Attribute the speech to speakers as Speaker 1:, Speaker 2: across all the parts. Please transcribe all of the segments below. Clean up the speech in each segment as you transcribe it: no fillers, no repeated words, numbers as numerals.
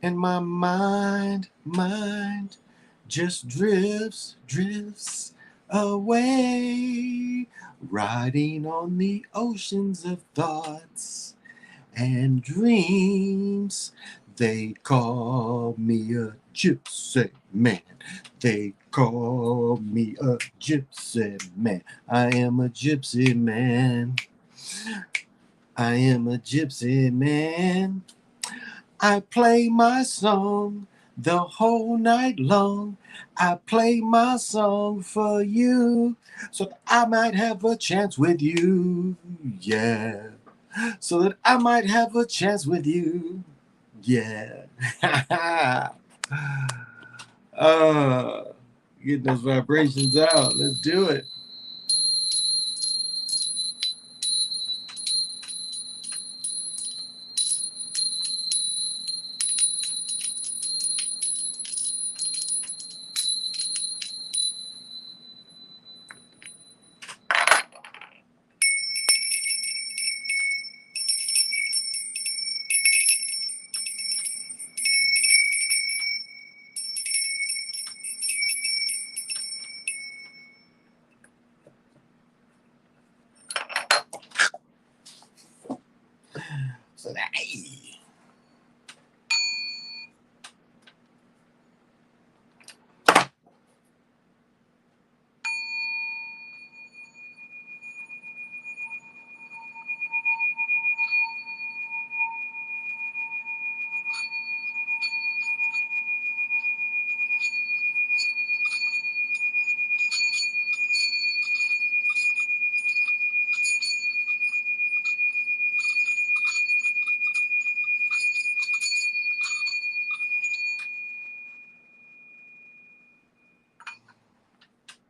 Speaker 1: And my mind just drifts away, riding on the oceans of thoughts and dreams. They call me a gypsy man. They call me a gypsy man. I am a gypsy man. I am a gypsy man. I play my song the whole night long. I play my song for you so that I might have a chance with you. Yeah. So that I might have a chance with you. Yeah. uh, Getting those vibrations out. Let's do it. So that, hey.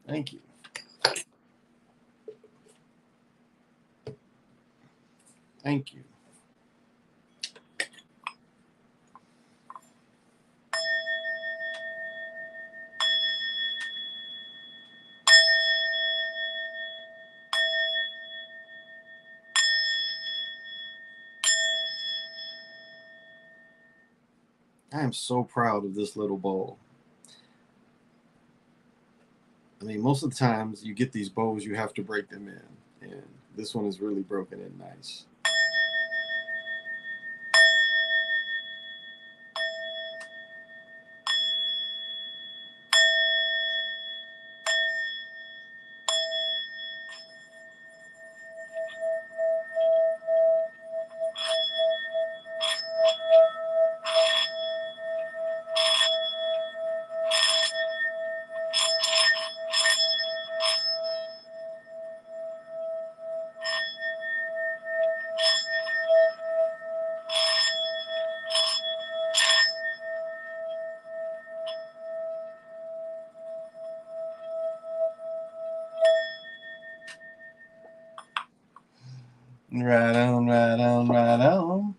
Speaker 1: Thank you. Thank you. I am so proud of this little bowl. I mean, most of the times you get these bowls, you have to break them in. And this one is really broken in nice. Right on, right on, right on.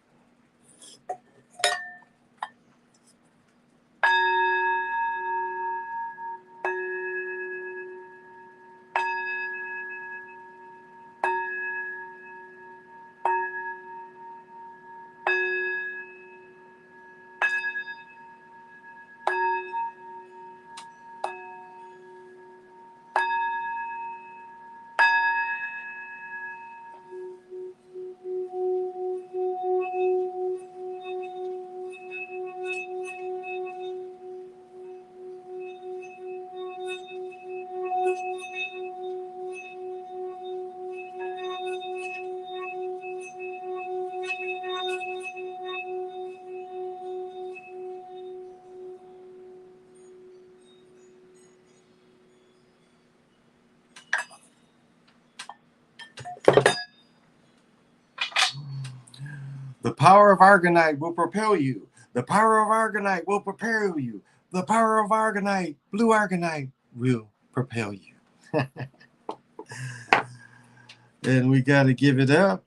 Speaker 1: The power of Argonite will propel you. The power of Argonite will propel you. The power of Argonite, blue Argonite, will propel you. And we got to give it up.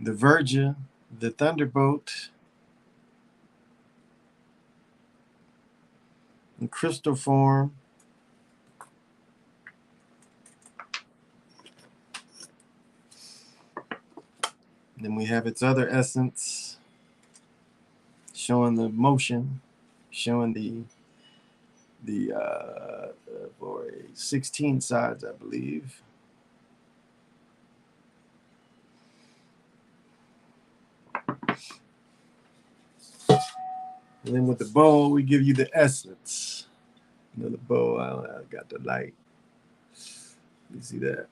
Speaker 1: The Virgin, the Thunderbolt, in crystal form. Then we have its other essence. showing the motion, showing the for 16 sides, I believe. And then with the bowl, we give you the essence. Another bowl, I got the light. You see that?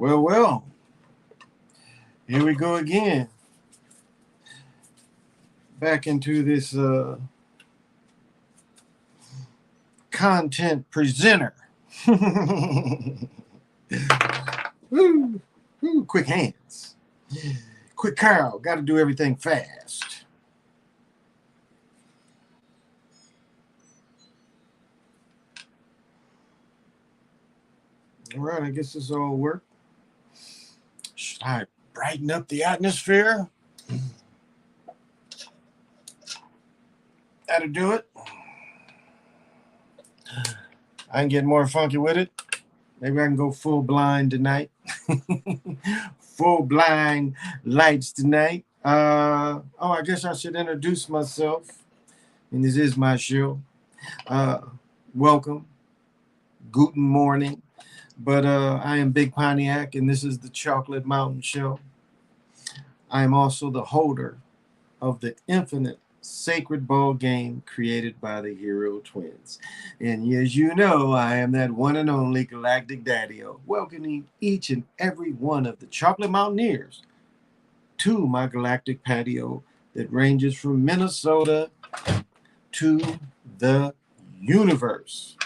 Speaker 1: Well, here we go again. Back into this content presenter. Woo, woo, quick hands. Quick Carl, got to do everything fast. All right, I guess this all worked. Should I brighten up the atmosphere? That'll do it. I can get more funky with it. Maybe I can go full blind tonight. Full blind lights tonight. I guess I should introduce myself. And this is my show. Welcome. Guten morning. But I am Big Pontiac, and this is the Chocolate Mountain Show. I am also the holder of the infinite sacred ball game created by the Hero Twins. And as you know, I am that one and only Galactic Daddy-O, welcoming each and every one of the Chocolate Mountaineers to my galactic patio that ranges from Minnesota to the universe.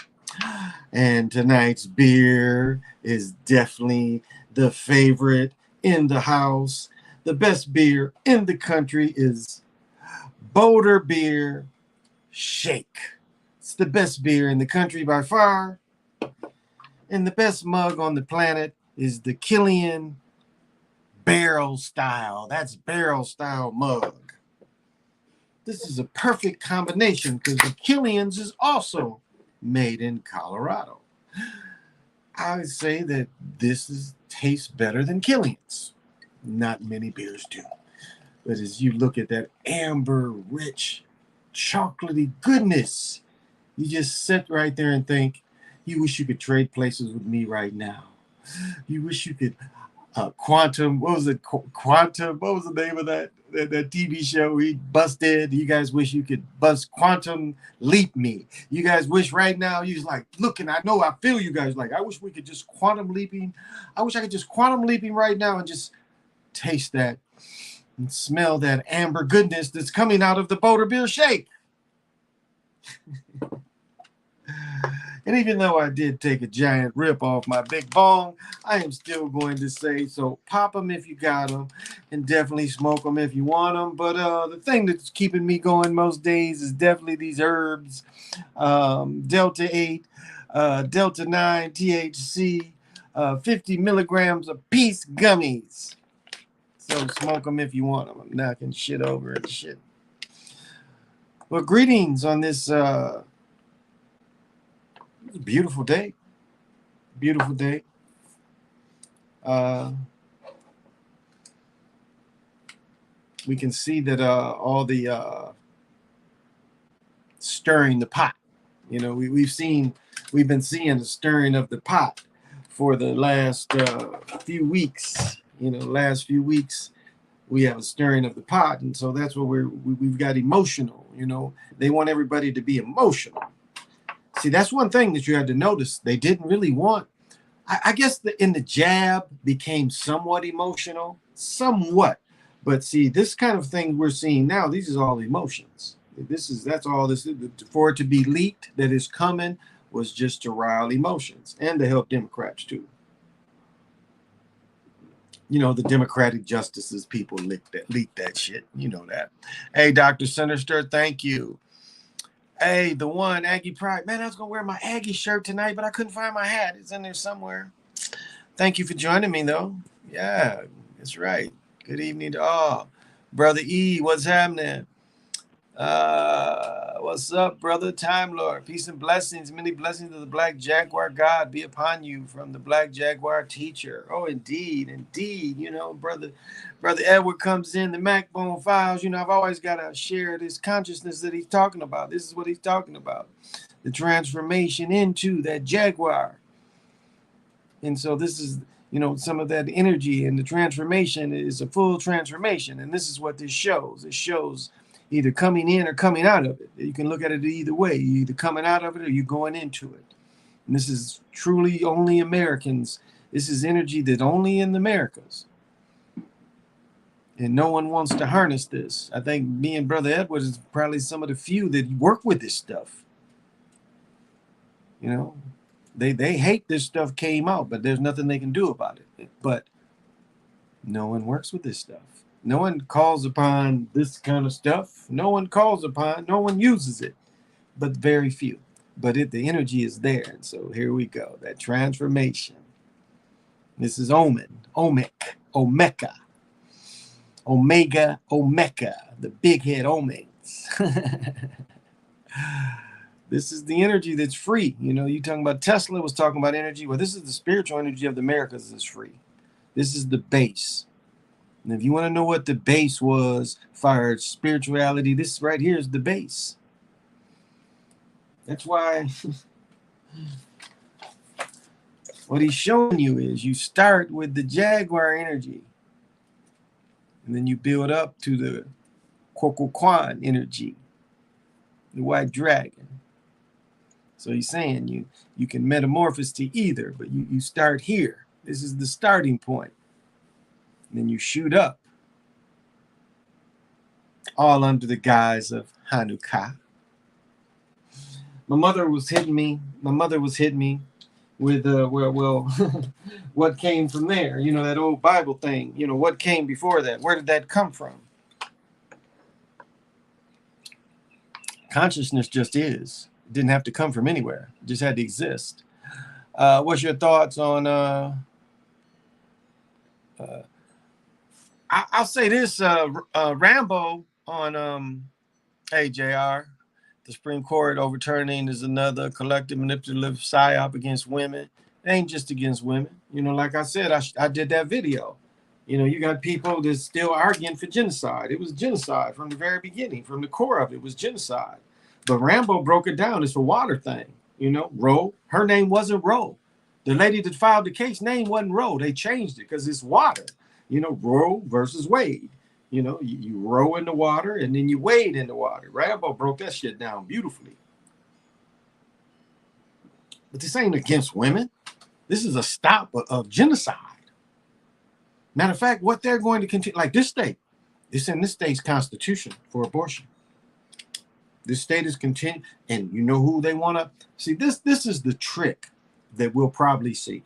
Speaker 1: And tonight's beer is definitely the favorite in the house. The best beer in the country is Boulder Beer Shake. It's the best beer in the country by far. And the best mug on the planet is the Killian Barrel Style. That's Barrel Style mug. This is a perfect combination because the Killian's is also made in Colorado. I would say that tastes better than Killian's. Not many beers do. But as you look at that amber, rich, chocolatey goodness, you just sit right there and think, you wish you could trade places with me right now. You wish you could Quantum, what was it? Quantum, what was the name of that TV show he busted? You guys wish you could bust Quantum Leap me. You guys wish right now, you was like, looking, I know, I feel you guys like, I wish we could just quantum leaping. I wish I could just quantum leaping right now and just taste that and smell that amber goodness that's coming out of the Boulder Beer Shake. And even though I did take a giant rip off my big bong, I am still going to say, so pop them if you got them, and definitely smoke them if you want them. But the thing that's keeping me going most days is definitely these herbs, Delta 8, Delta 9, THC, 50 milligrams of peace gummies. So smoke them if you want them. I'm knocking shit over and shit. Well, greetings on this beautiful day. Beautiful day. We can see that all the stirring the pot. You know, we've been seeing the stirring of the pot for the last few weeks. You know, last few weeks we have a stirring of the pot, and so that's what we've got emotional. You know, they want everybody to be emotional. See, that's one thing that you had to notice. They didn't really want. I guess in the jab became somewhat emotional, somewhat. But see, this kind of thing we're seeing now, these is all emotions. That's all this is. For it to be leaked that is coming was just to rile emotions and to help Democrats too. You know, the Democratic justices people leaked that shit. You know that. Hey, Dr. Sinister, thank you. Hey, the one, Aggie Pride. Man, I was going to wear my Aggie shirt tonight, but I couldn't find my hat. It's in there somewhere. Thank you for joining me, though. Yeah, that's right. Good evening to all. Brother E, what's happening? What's up, brother? Time Lord. Peace and blessings. Many blessings of the Black Jaguar God be upon you from the Black Jaguar teacher. Oh, indeed, indeed. You know, brother Edward comes in the MacBone Files. You know, I've always got to share this consciousness that he's talking about. This is what he's talking about. The transformation into that Jaguar. And so this is, you know, some of that energy, and the transformation is a full transformation. And this is what this shows. It shows either coming in or coming out of it. You can look at it either way. You're either coming out of it or you're going into it. And this is truly only Americans. This is energy that only in the Americas. And no one wants to harness this. I think me and Brother Edward is probably some of the few that work with this stuff. You know, they hate this stuff came out, but there's nothing they can do about it. But no one works with this stuff. No one calls upon this kind of stuff. No one uses it, but very few. But the energy is there. And so here we go, that transformation. This is Omega, the big head Omegs. This is the energy that's free. You know, you talking about Tesla was talking about energy. Well, this is the spiritual energy of the Americas that's free. This is the base. And if you want to know what the base was for spirituality, this right here is the base. That's why what he's showing you is you start with the Jaguar energy, and then you build up to the Kukulkan energy, the white dragon. So he's saying you can metamorphose to either, but you start here. This is the starting point. And then you shoot up, all under the guise of Hanukkah. My mother was hitting me with what came from there? You know, that old Bible thing. You know, what came before that? Where did that come from? Consciousness just is. It didn't have to come from anywhere. It just had to exist. What's your thoughts on I'll say this, Rambo on hey JR, the Supreme Court overturning is another collective manipulative psyop against women. It ain't just against women. You know, like I said, I did that video. You know, you got people that's still arguing for genocide. It was genocide from the very beginning. From the core of it was genocide. But Rambo broke it down. It's a water thing. You know, Roe, her name wasn't Roe. The lady that filed the case name wasn't Roe. They changed it because it's water. You know, Roe versus Wade. You know, you row in the water and then you wade in the water. Rambo broke that shit down beautifully. But this ain't against women. This is a stop of genocide. Matter of fact, what they're going to continue, like this state, it's in this state's constitution for abortion. This state is continuing, and you know who they want to see. This is the trick that we'll probably see.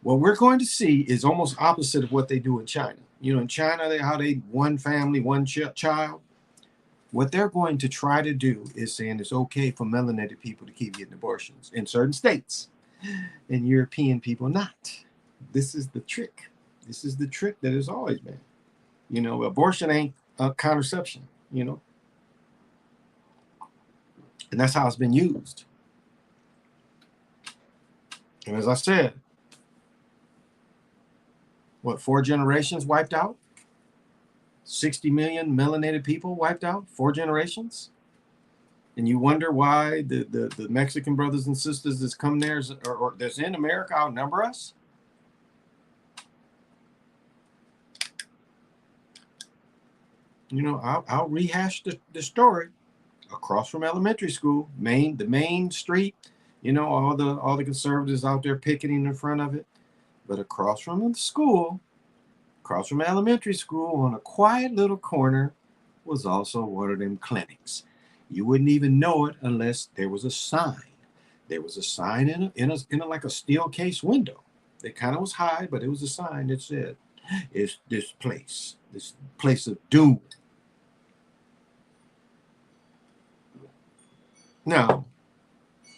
Speaker 1: What we're going to see is almost opposite of what they do in China. You know, in China, how they one family, one child. What they're going to try to do is saying it's okay for melanated people to keep getting abortions in certain states, and European people not. This is the trick. This is the trick that has always been. You know, abortion ain't contraception. You know, and that's how it's been used. And as I said, what, 4 generations wiped out? 60 million melanated people wiped out? 4 generations? And you wonder why the Mexican brothers and sisters that's come there or that's in America outnumber us? You know, I'll rehash the story. Across from elementary school, the main street, you know, all the conservatives out there picketing in front of it. But across from the school, across from elementary school, on a quiet little corner, was also one of them clinics. You wouldn't even know it unless there was a sign. There was a sign in a like a steel case window. It kind of was high, but it was a sign that said, "It's this place of doom." Now,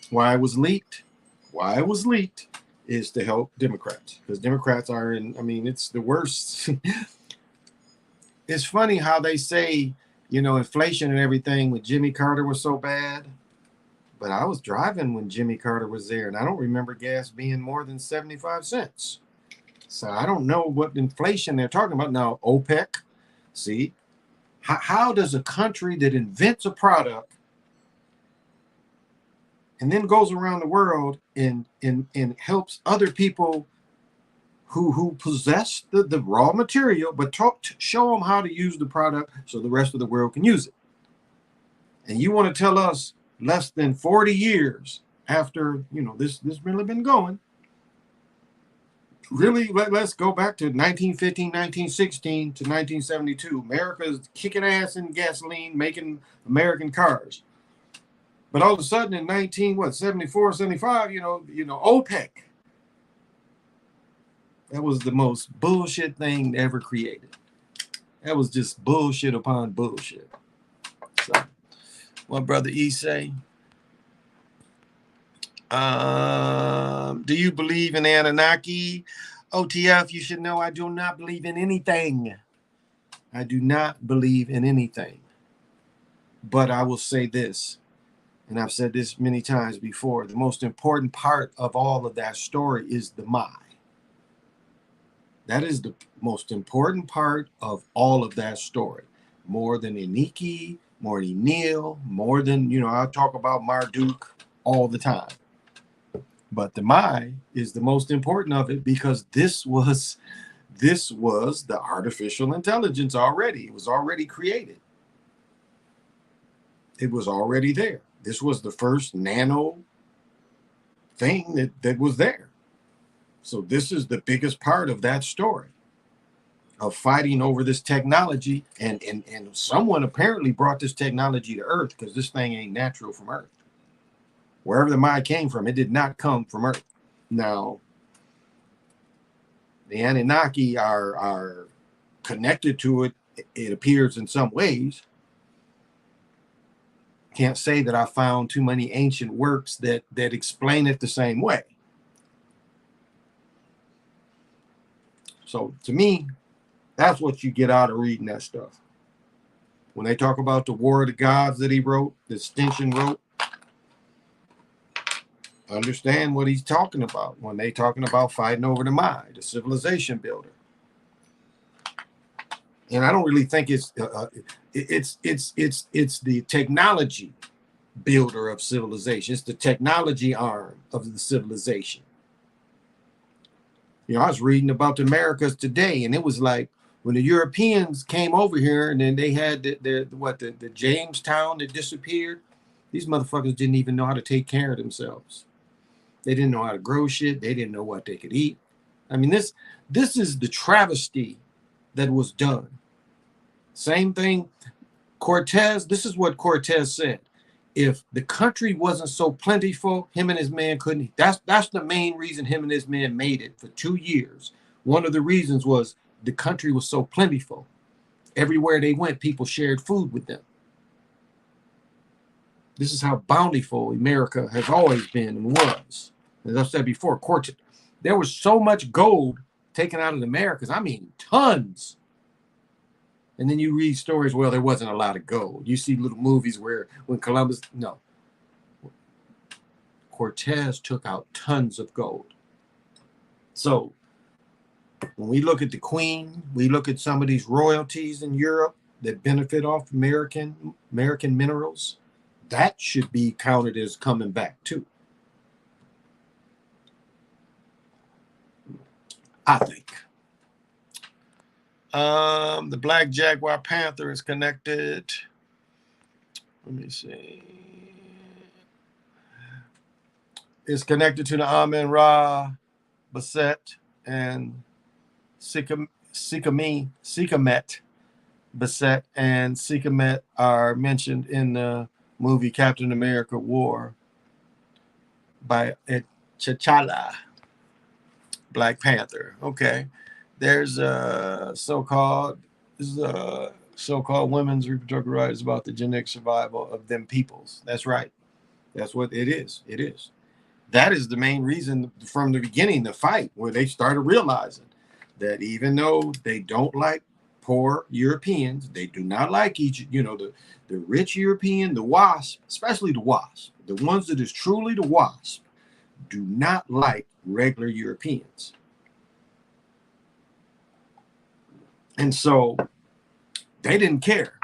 Speaker 1: why it was leaked is to help Democrats, because Democrats are in, I mean, it's the worst. It's funny how they say, you know, inflation and everything with Jimmy Carter was so bad, but I was driving when Jimmy Carter was there, and I don't remember gas being more than 75 cents. So I don't know what inflation they're talking about. Now, OPEC, see, how does a country that invents a product and then goes around the world and helps other people who possess the raw material, but show them how to use the product so the rest of the world can use it? And you want to tell us less than 40 years after, you know, this really been going, really, let's go back to 1915, 1916 to 1972. America is kicking ass in gasoline, making American cars. But all of a sudden in 74, 75, you know, OPEC. That was the most bullshit thing ever created. That was just bullshit upon bullshit. So, what Brother E say? Do you believe in Anunnaki? OTF, you should know I do not believe in anything. I do not believe in anything. But I will say this, and I've said this many times before, the most important part of all of that story is the Mai. That is the most important part of all of that story. More than Eniki, more than Enlil, more than, you know, I talk about Marduk all the time. But the Mai is the most important of it, because this was the artificial intelligence already. It was already created. It was already there. This was the first nano thing that was there. So this is the biggest part of that story, of fighting over this technology. And someone apparently brought this technology to Earth, because this thing ain't natural from Earth. Wherever the Mai came from, it did not come from Earth. Now, the Anunnaki are connected to it, it appears, in some ways. Can't say that I found too many ancient works that explain it the same way. So to me, that's what you get out of reading that stuff. When they talk about the War of the Gods that he wrote, that Stinson wrote, understand what he's talking about when they talking about fighting over the Mai, the civilization builder. And I don't really think it's the technology builder of civilization. It's the technology arm of the civilization. You know, I was reading about the Americas today, and it was like when the Europeans came over here, and then they had the Jamestown that disappeared. These motherfuckers didn't even know how to take care of themselves. They didn't know how to grow shit. They didn't know what they could eat. I mean, this is the travesty that was done. Same thing. Cortez, this is what Cortez said. If the country wasn't so plentiful, him and his men couldn't. That's the main reason him and his men made it for 2 years. One of the reasons was the country was so plentiful. Everywhere they went, people shared food with them. This is how bountiful America has always been and was. As I've said before, Cortez, there was so much gold taken out of the Americas. I mean, tons. And then you read stories, well, there wasn't a lot of gold. You see little movies where when Columbus, no. Cortez took out tons of gold. So when we look at the Queen, we look at some of these royalties in Europe that benefit off American minerals, that should be counted as coming back too. I think. The Black Jaguar Panther is connected. Let me see. It's connected to the Amen-Ra, Bastet, and Sikamet, Bastet, and Sikamet are mentioned in the movie Captain America War by T'Challa, Black Panther. Okay. There's so-called women's reproductive rights about the genetic survival of them peoples. That's right. That's what it is. It is. That is the main reason from the beginning, the fight, where they started realizing that even though they don't like poor Europeans, they do not like each, the rich European, the WASP, especially the WASP, the ones that is truly the WASP, do not like regular Europeans. And so they didn't care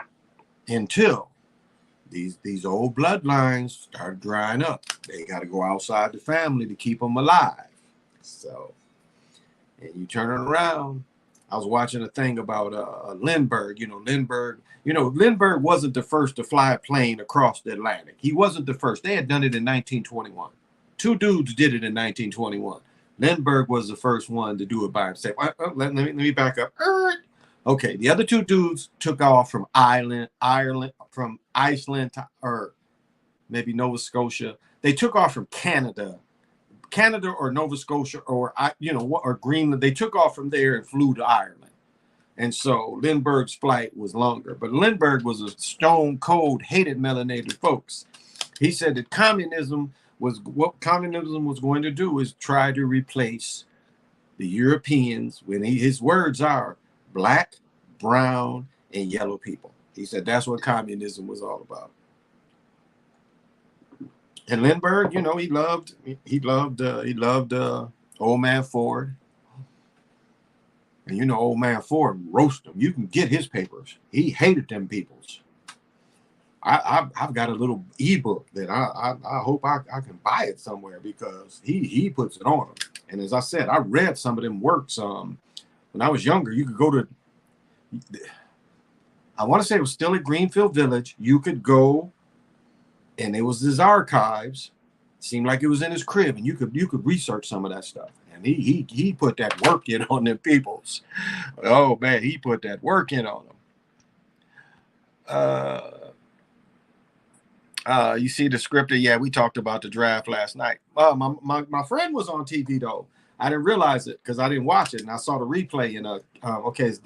Speaker 1: until these old bloodlines started drying up. They got to go outside the family to keep them alive. So, and you turn it around. I was watching a thing about Lindbergh. Lindbergh wasn't the first to fly a plane across the Atlantic. He wasn't the first. They had done it in 1921. Two dudes did it in 1921. Lindbergh was the first one to do it by himself. Let me back up. Okay, the other two dudes took off from Iceland, or maybe Nova Scotia. They took off from Canada or Nova Scotia or Greenland. They took off from there and flew to Ireland. And so Lindbergh's flight was longer. But Lindbergh was a stone cold, hated melanated folks. He said that communism was going to do is try to replace the Europeans when his words are black, brown, and yellow people. He said that's what communism was all about. And Lindbergh, he loved Old Man Ford. And Old Man Ford roasted him. You can get his papers. He hated them peoples. I've got a little ebook that I hope I can buy it somewhere because he puts it on them. And as I said, I read some of them works. When I was younger, you could go to, I want to say it was still at Greenfield Village. You could go, and it was his archives. It seemed like it was in his crib, and you could research some of that stuff. And he put that work in on them peoples. Oh man, he put that work in on them. You see the scripter? Yeah, we talked about the draft last night. My friend was on TV though. I didn't realize it because I didn't watch it, and I saw the replay. And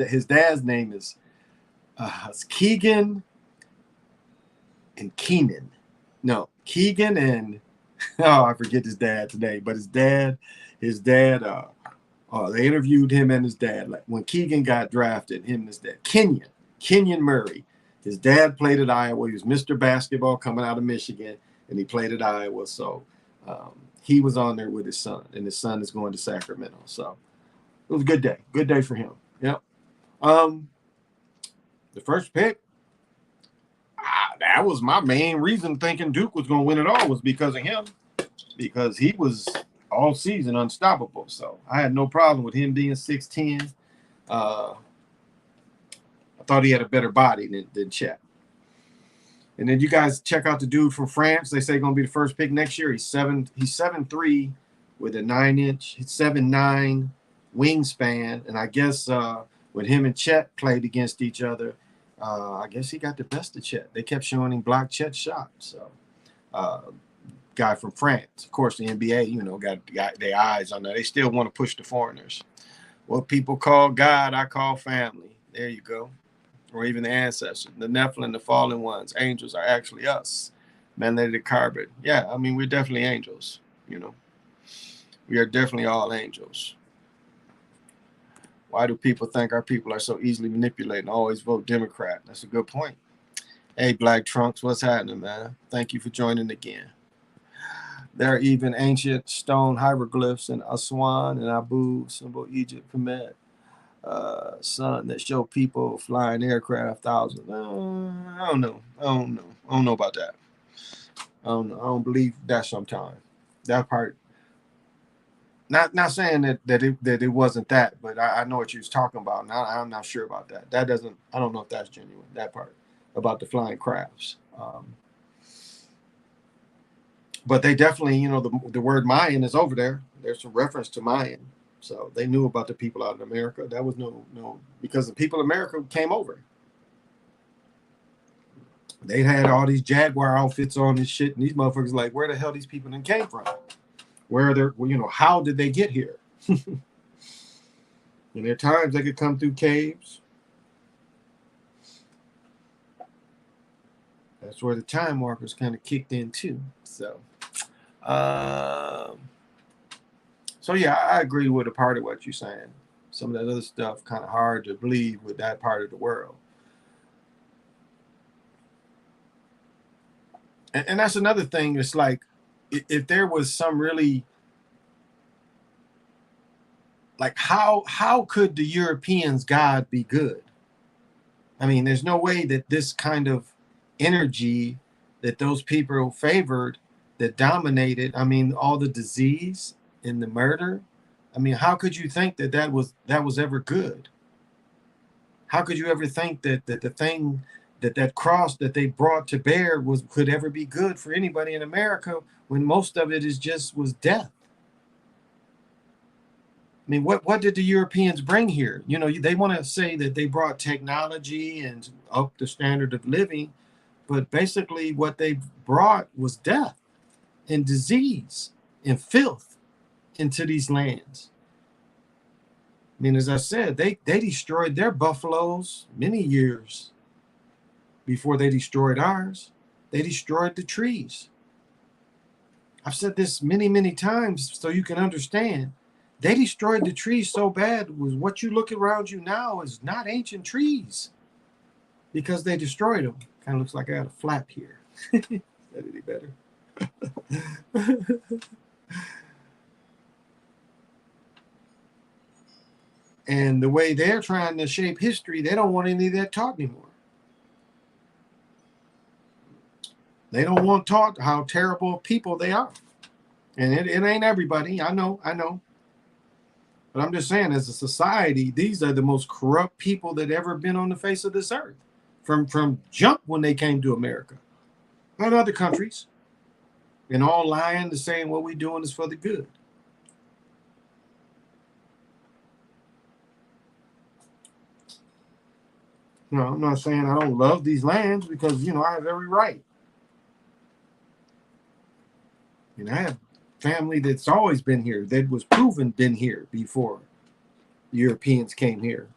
Speaker 1: his dad's name is Keegan and Keenan. No, Keegan and I forget his dad today, but his dad. They interviewed him and his dad. Like when Keegan got drafted, him and his dad, Kenyon Murray. His dad played at Iowa. He was Mr. Basketball coming out of Michigan, and he played at Iowa. So he was on there with his son, and his son is going to Sacramento. So it was a good day. Good day for him. Yep. The first pick, that was my main reason thinking Duke was going to win it all was because of him, because he was all season unstoppable. So I had no problem with him being 6'10". I thought he had a better body than Chet. And then you guys check out the dude from France. They say he's going to be the first pick next year. He's 7'3" with a 9-inch, 7'9" wingspan. And I guess when him and Chet played against each other, I guess he got the best of Chet. They kept showing him block Chet shot. So, uh, guy from France, of course, the NBA, got their eyes on that. They still want to push the foreigners. What people call God, I call family. There you go. Or even the ancestors, the Nephilim, the fallen ones, angels are actually us. Mandated carbon. Yeah, I mean, we're definitely angels. We are definitely all angels. Why do people think our people are so easily manipulated and always vote Democrat? That's a good point. Hey, Black Trunks, what's happening, man? Thank you for joining again. There are even ancient stone hieroglyphs in Aswan and Abu, symbol Egypt, Kemet, sun that show people flying aircraft thousands. I don't know. I don't know about that. I don't know. I don't believe that sometimes. That part. Not saying that it wasn't that, but I know what you was talking about, and I'm not sure about that. That doesn't. I don't know if that's genuine. That part about the flying crafts. But they definitely, the word Mayan is over there. There's some reference to Mayan, so they knew about the people out in America. That was no because the people in America came over. They had all these Jaguar outfits on and shit, and these motherfuckers like, where the hell these people then came from? Where they're, how did they get here? And there are times they could come through caves. That's where the time markers kind of kicked in too. So yeah, I agree with a part of what you're saying. Some of that other stuff kind of hard to believe with that part of the world. And that's another thing. It's like if there was some really like how could the Europeans' God be good? I mean, there's no way that this kind of energy that those people favored, that dominated, I mean, all the disease and the murder. I mean, how could you think that was ever good? How could you ever think that the thing that cross that they brought to bear could ever be good for anybody in America when most of it was death? I mean, what did the Europeans bring here? They want to say that they brought technology and up the standard of living, but basically what they brought was death and disease and filth into these lands. I mean, as I said, they destroyed their buffaloes many years before they destroyed ours. They destroyed the trees. I've said this many, many times so you can understand. They destroyed the trees so bad was what you look around you now is not ancient trees because they destroyed them. Kind of looks like I got a flap here. Is that any better? And the way they're trying to shape history, they don't want any of that taught anymore. They don't want taught how terrible people they are. And it ain't everybody. I know. But I'm just saying, as a society, these are the most corrupt people that ever been on the face of this earth. From jump when they came to America. Not other countries. And all lying to saying what we're doing is for the good. I'm not saying I don't love these lands because, I have every right. I have family that's always been here, that was proven been here before the Europeans came here.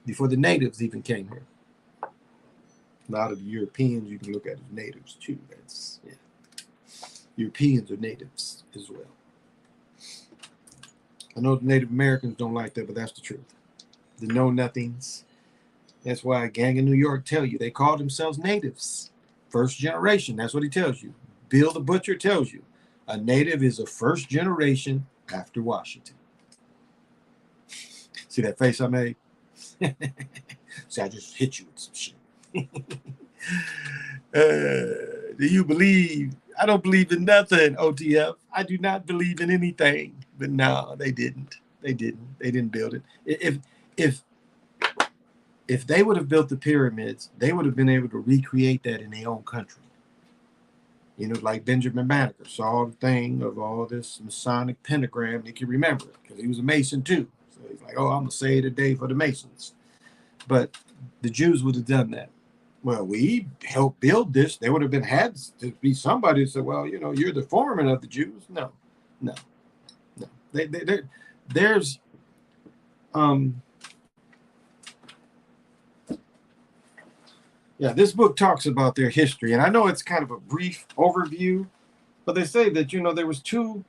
Speaker 1: Before the natives even came here. A lot of the Europeans you can look at as natives too. Europeans are natives as well. I know the Native Americans don't like that, but that's the truth. The know-nothings. That's why a gang in New York tell you they call themselves natives. First generation, that's what he tells you. Bill the Butcher tells you a native is a first generation after Washington. See that face I made? See, I just hit you with some shit. Do you believe? I don't believe in nothing, OTF. I do not believe in anything. But no, they didn't. They didn't build it. If they would have built the pyramids, they would have been able to recreate that in their own country. Like Benjamin Banneker saw the thing of all this Masonic pentagram. He can remember it because he was a Mason too. So he's like, oh, I'm going to say it today for the Masons. But the Jews would have done that. Well, we helped build this. They would have been had to be somebody who said, well, you're the foreman of the Jews. No, no, no. There's this book talks about their history, and I know it's kind of a brief overview, but they say that there was two.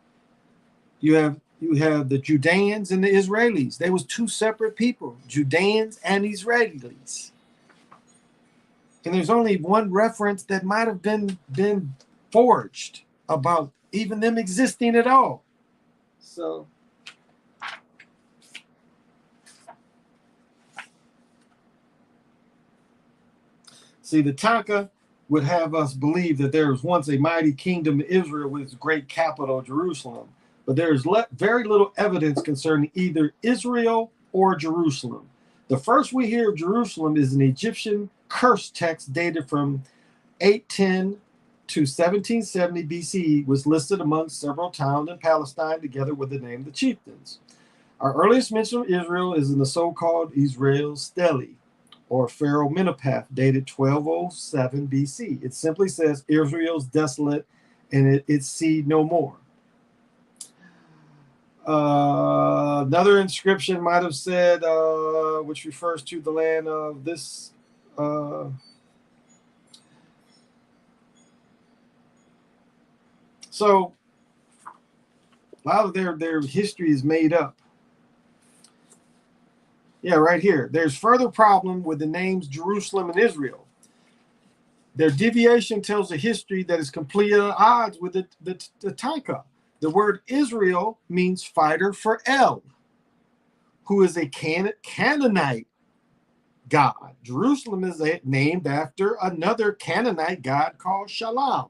Speaker 1: You have the Judeans and the Israelis. There was two separate people, Judeans and Israelis. And there's only one reference that might have been forged about even them existing at all. So see, the Tanka would have us believe that there was once a mighty kingdom of Israel with its great capital, Jerusalem. But there is very little evidence concerning either Israel or Jerusalem. The first we hear of Jerusalem is an Egyptian curse text dated from 810 to 1770 BCE, was listed among several towns in Palestine together with the name of the chieftains. Our earliest mention of Israel is in the so-called Israel Stele, or Pharaoh Meneptah, dated 1207 BC. It simply says Israel's desolate and its seed no more. Another inscription might have said, which refers to the land of this. So a lot of their history is made up. Yeah, right here. There's further problem with the names Jerusalem and Israel. Their deviation tells a history that is completely at odds with the Tanka. The word Israel means fighter for El, who is a Canaanite god. Jerusalem is named after another Canaanite god called Shalom.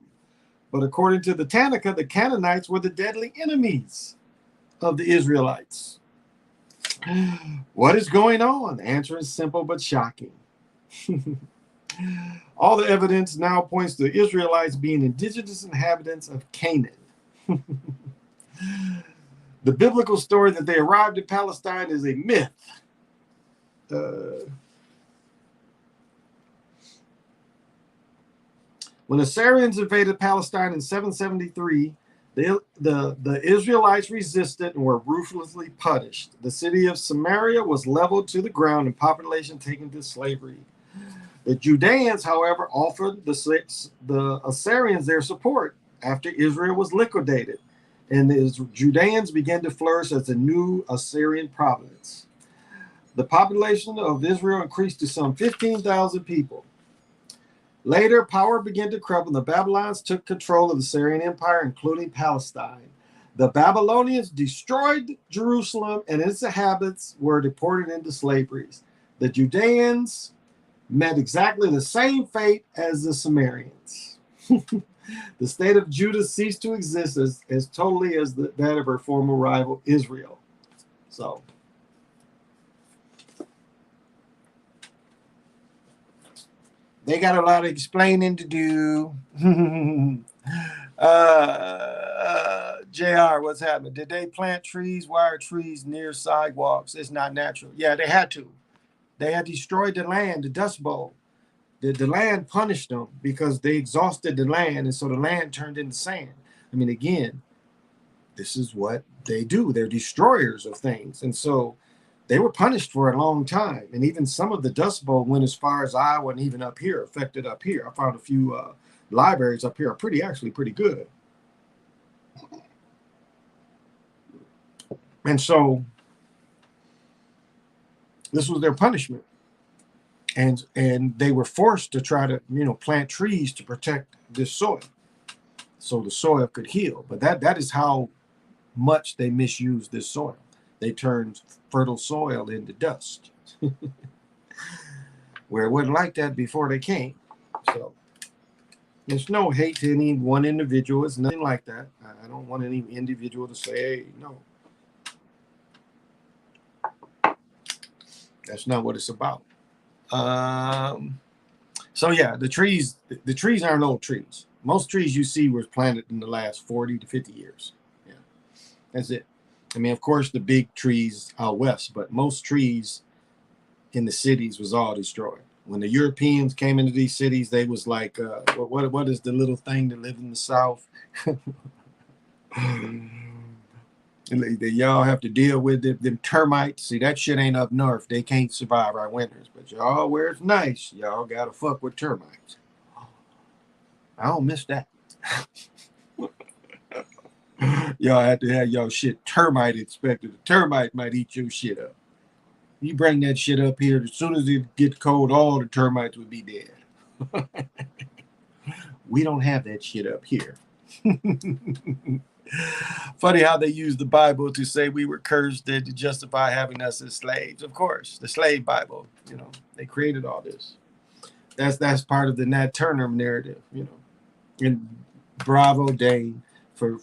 Speaker 1: But according to the Tanaka, the Canaanites were the deadly enemies of the Israelites. What is going on? The answer is simple but shocking. All the evidence now points to the Israelites being indigenous inhabitants of Canaan. The biblical story that they arrived in Palestine is a myth. When Assyrians invaded Palestine in 773, the Israelites resisted and were ruthlessly punished. The city of Samaria was leveled to the ground and population taken to slavery. The Judeans, however, offered the Assyrians their support after Israel was liquidated, and the Judeans began to flourish as a new Assyrian province. The population of Israel increased to some 15,000 people. Later, power began to crumble, and the Babylonians took control of the Assyrian Empire, including Palestine. The Babylonians destroyed Jerusalem, and its inhabitants were deported into slavery. The Judeans met exactly the same fate as the Sumerians. The state of Judah ceased to exist as totally as that of her former rival Israel. So, they got a lot of explaining to do. JR, what's happening? Did they plant trees, wire trees near sidewalks? It's not natural. Yeah, they had to. They had destroyed the land, the Dust Bowl. The land punished them because they exhausted the land, and so the land turned into sand. I mean, again, this is what they do. They're destroyers of things. And so they were punished for a long time. And even some of the Dust Bowl went as far as Iowa and even up here, affected up here. I found a few libraries up here are actually pretty good. And so this was their punishment. And they were forced to try to, plant trees to protect this soil so the soil could heal. But that is how much they misused this soil. They turned fertile soil into dust, where it wasn't like that before they came. So there's no hate to any one individual. It's nothing like that. I don't want any individual to say, hey, no. That's not what it's about. So yeah, the trees aren't old trees. Most trees you see were planted in the last 40 to 50 years. Yeah, that's it. I mean, of course, the big trees out west, but most trees in the cities was all destroyed. When the Europeans came into these cities, they was like, what is the little thing that lived in the South? That y'all have to deal with them termites. See, that shit ain't up north. They can't survive our winters. But y'all, where it's nice, y'all gotta fuck with termites. I don't miss that. Y'all have to have y'all shit termite inspected. The termite might eat your shit up. You bring that shit up here, as soon as it gets cold, all the termites would be dead. We don't have that shit up here. Funny how they use the Bible to say we were cursed and to justify having us as slaves. Of course, the slave Bible, you know, they created all this. That's part of the Nat Turner narrative, you know. And bravo Dane for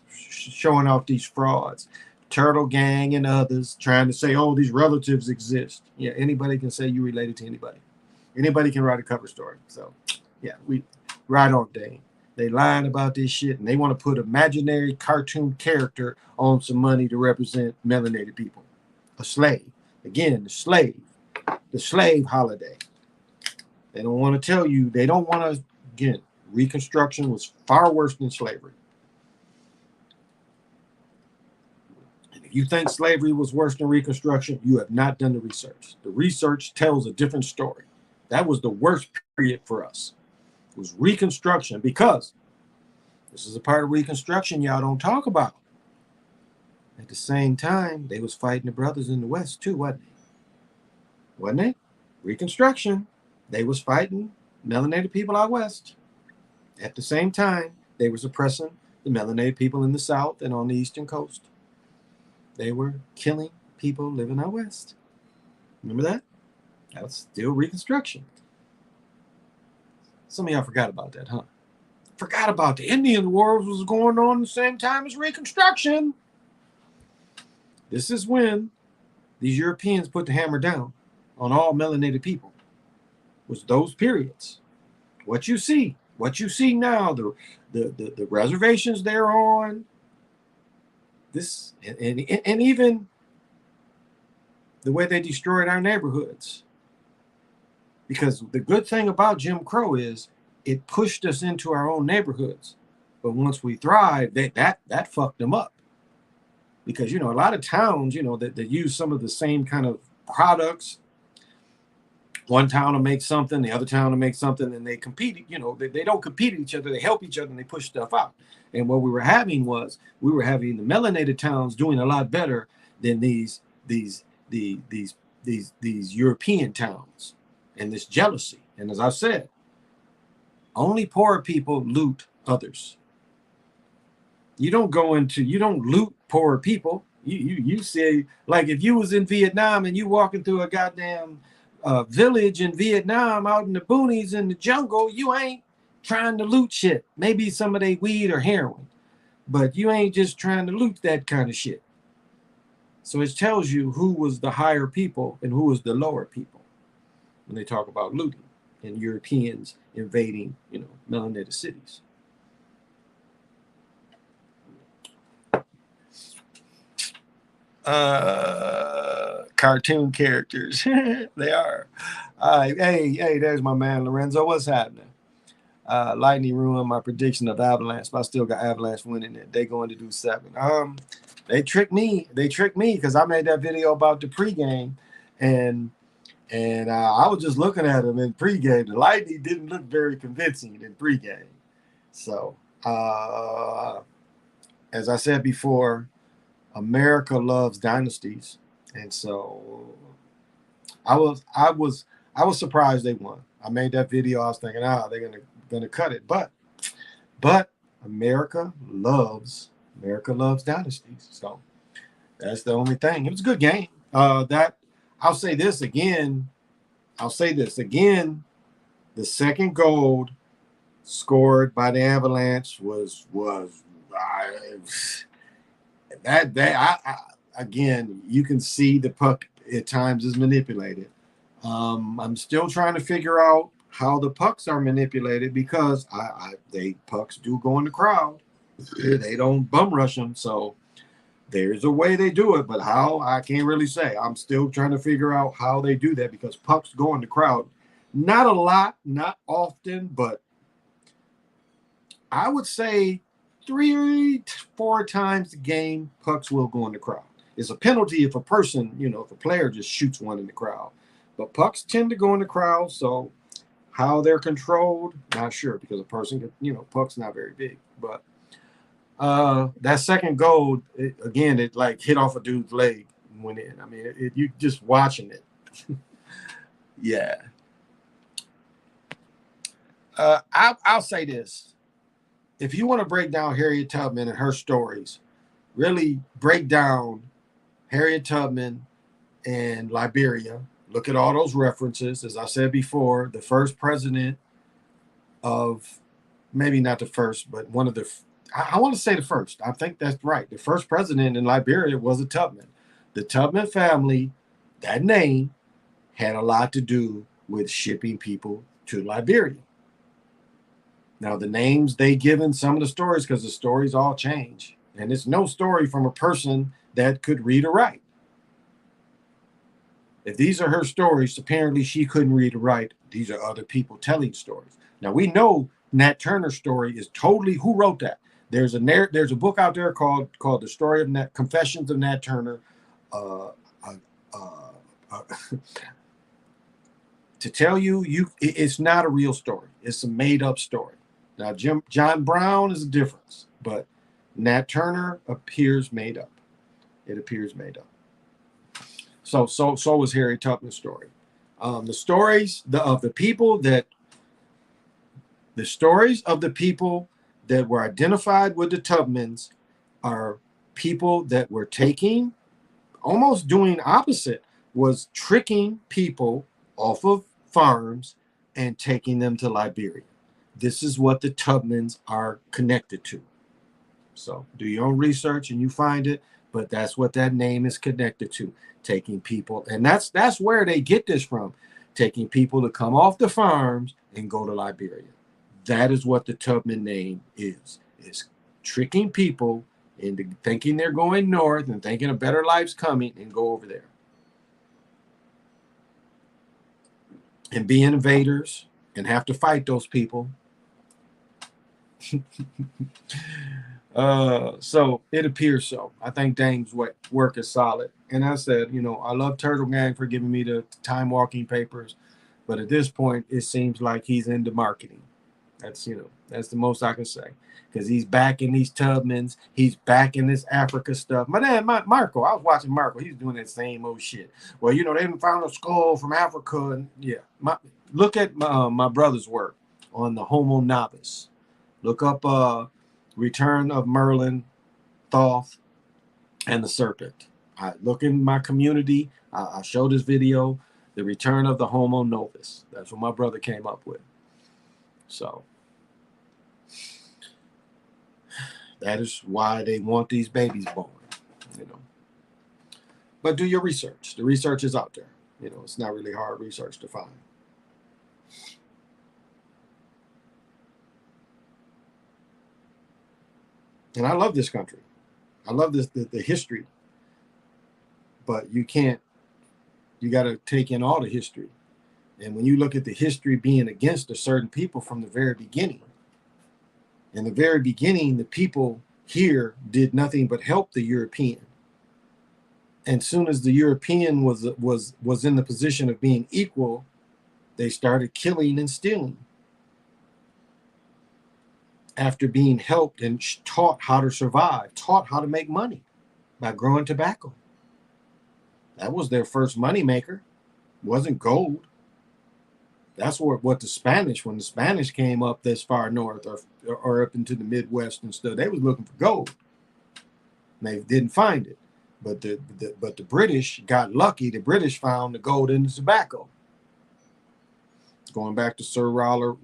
Speaker 1: showing off these frauds. Turtle Gang and others trying to say, oh, these relatives exist. Yeah, anybody can say you related to anybody. Anybody can write a cover story. So, yeah, we right on, Dane. They lying about this shit, and they want to put imaginary cartoon character on some money to represent melanated people. A slave. Again, the slave holiday. They don't want to tell you, they don't want to, again, Reconstruction was far worse than slavery. And if you think slavery was worse than Reconstruction, you have not done the research. The research tells a different story. That was the worst period for us. It was Reconstruction, because this is a part of Reconstruction y'all don't talk about. At the same time, they was fighting the brothers in the West too, wasn't they? Wasn't they? Reconstruction, they was fighting melanated people out West. At the same time, they were suppressing the melanated people in the South and on the Eastern Coast. They were killing people living out West. Remember that? That was still Reconstruction. Some of y'all forgot about that, huh? Forgot about the Indian Wars was going on at the same time as Reconstruction. This is when these Europeans put the hammer down on all melanated people. Was those periods. What you see now, the reservations they're on, this and even the way they destroyed our neighborhoods. Because the good thing about Jim Crow is it pushed us into our own neighborhoods. But once we thrived, that fucked them up. Because, you know, a lot of towns, you know, that use some of the same kind of products. One town will make something, the other town will make something, and they compete, you know, they don't compete with each other, they help each other and they push stuff out. And what we were having the melanated towns doing a lot better than these European towns. And this jealousy. And as I said, only poor people loot others. You don't loot poor people. You say, like, if you was in Vietnam and you walking through a goddamn village in Vietnam out in the boonies in the jungle, you ain't trying to loot shit. Maybe some of they weed or heroin, but you ain't just trying to loot that kind of shit. So it tells you who was the higher people and who was the lower people when they talk about looting and Europeans invading, you know, melanated cities. Cartoon characters. They are. Hey, there's my man Lorenzo. What's happening? Lightning ruined my prediction of Avalanche, but I still got Avalanche winning it. They going to do 7. They tricked me because I made that video about the pregame, and I was just looking at him in pregame. The Lightning didn't look very convincing in pregame. So, as I said before, America loves dynasties, and so I was surprised they won. I made that video. I was thinking, they're gonna cut it, but America loves dynasties. So that's the only thing. It was a good game. I'll say this again. The second goal scored by the Avalanche was again, you can see the puck at times is manipulated. I'm still trying to figure out how the pucks are manipulated because pucks do go in the crowd. They don't bum rush them. So There's a way they do it, but how, I can't really say. I'm still trying to figure out how they do that because pucks go in the crowd. Not a lot, not often, but I would say 3, 4 times a game, pucks will go in the crowd. It's a penalty if a person, if a player just shoots one in the crowd. But pucks tend to go in the crowd, so how they're controlled, not sure because a person could, puck's not very big. But that second goal, it like hit off a dude's leg and went in. I mean, you just watching it. Yeah. I'll say this. If you want to break down Harriet Tubman and her stories, really break down Harriet Tubman and Liberia. Look at all those references. As I said before, the first president of, maybe not the first, but one of the, I want to say the first. I think that's right. The first president in Liberia was a Tubman. The Tubman family, that name, had a lot to do with shipping people to Liberia. Now, the names they given some of the stories, because the stories all change. And it's no story from a person that could read or write. If these are her stories, apparently she couldn't read or write. These are other people telling stories. Now, we know Nat Turner's story is totally, who wrote that? There's a book out there called The Story of Nat, Confessions of Nat Turner. Uh, uh, uh, to tell you, it's not a real story. It's a made-up story. Now, John Brown is a difference, but Nat Turner appears made up. It appears made up. So was Harriet Tubman's story. The stories of the people that were identified with the Tubmans are people that were taking, almost doing opposite, was tricking people off of farms and taking them to Liberia. This is what the Tubmans are connected to. So do your own research and you find it, but that's what that name is connected to, taking people. And that's where they get this from, taking people to come off the farms and go to Liberia. That is what the Tubman name is tricking people into thinking they're going north and thinking a better life's coming and go over there. And be invaders and have to fight those people. So it appears so. I think Dame's work is solid. And I said, I love Turtle Gang for giving me the Time Walking papers, but at this point, it seems like he's into marketing. That's the most I can say, because he's back in these Tubmans. He's back in this Africa stuff. Marco, I was watching Marco. He's doing that same old shit. Well, they didn't find a skull from Africa, and yeah. Look at my brother's work on the Homo Novus. Look up Return of Merlin, Thoth, and the Serpent. I look in my community. I show this video, The Return of the Homo Novus. That's what my brother came up with. So that is why they want these babies born, But do your research. The research is out there. It's not really hard research to find. And I love this country. I love the history. But you got to take in all the history. And when you look at the history being against a certain people from the very beginning, in the very beginning, the people here did nothing but help the European. And soon as the European was in the position of being equal, they started killing and stealing. After being helped and taught how to survive, taught how to make money by growing tobacco. That was their first money maker. It wasn't gold. That's what when the Spanish came up this far north or up into the Midwest and stuff, they was looking for gold. And they didn't find it. But the British got lucky. The British found the gold in the tobacco. Going back to Sir Walter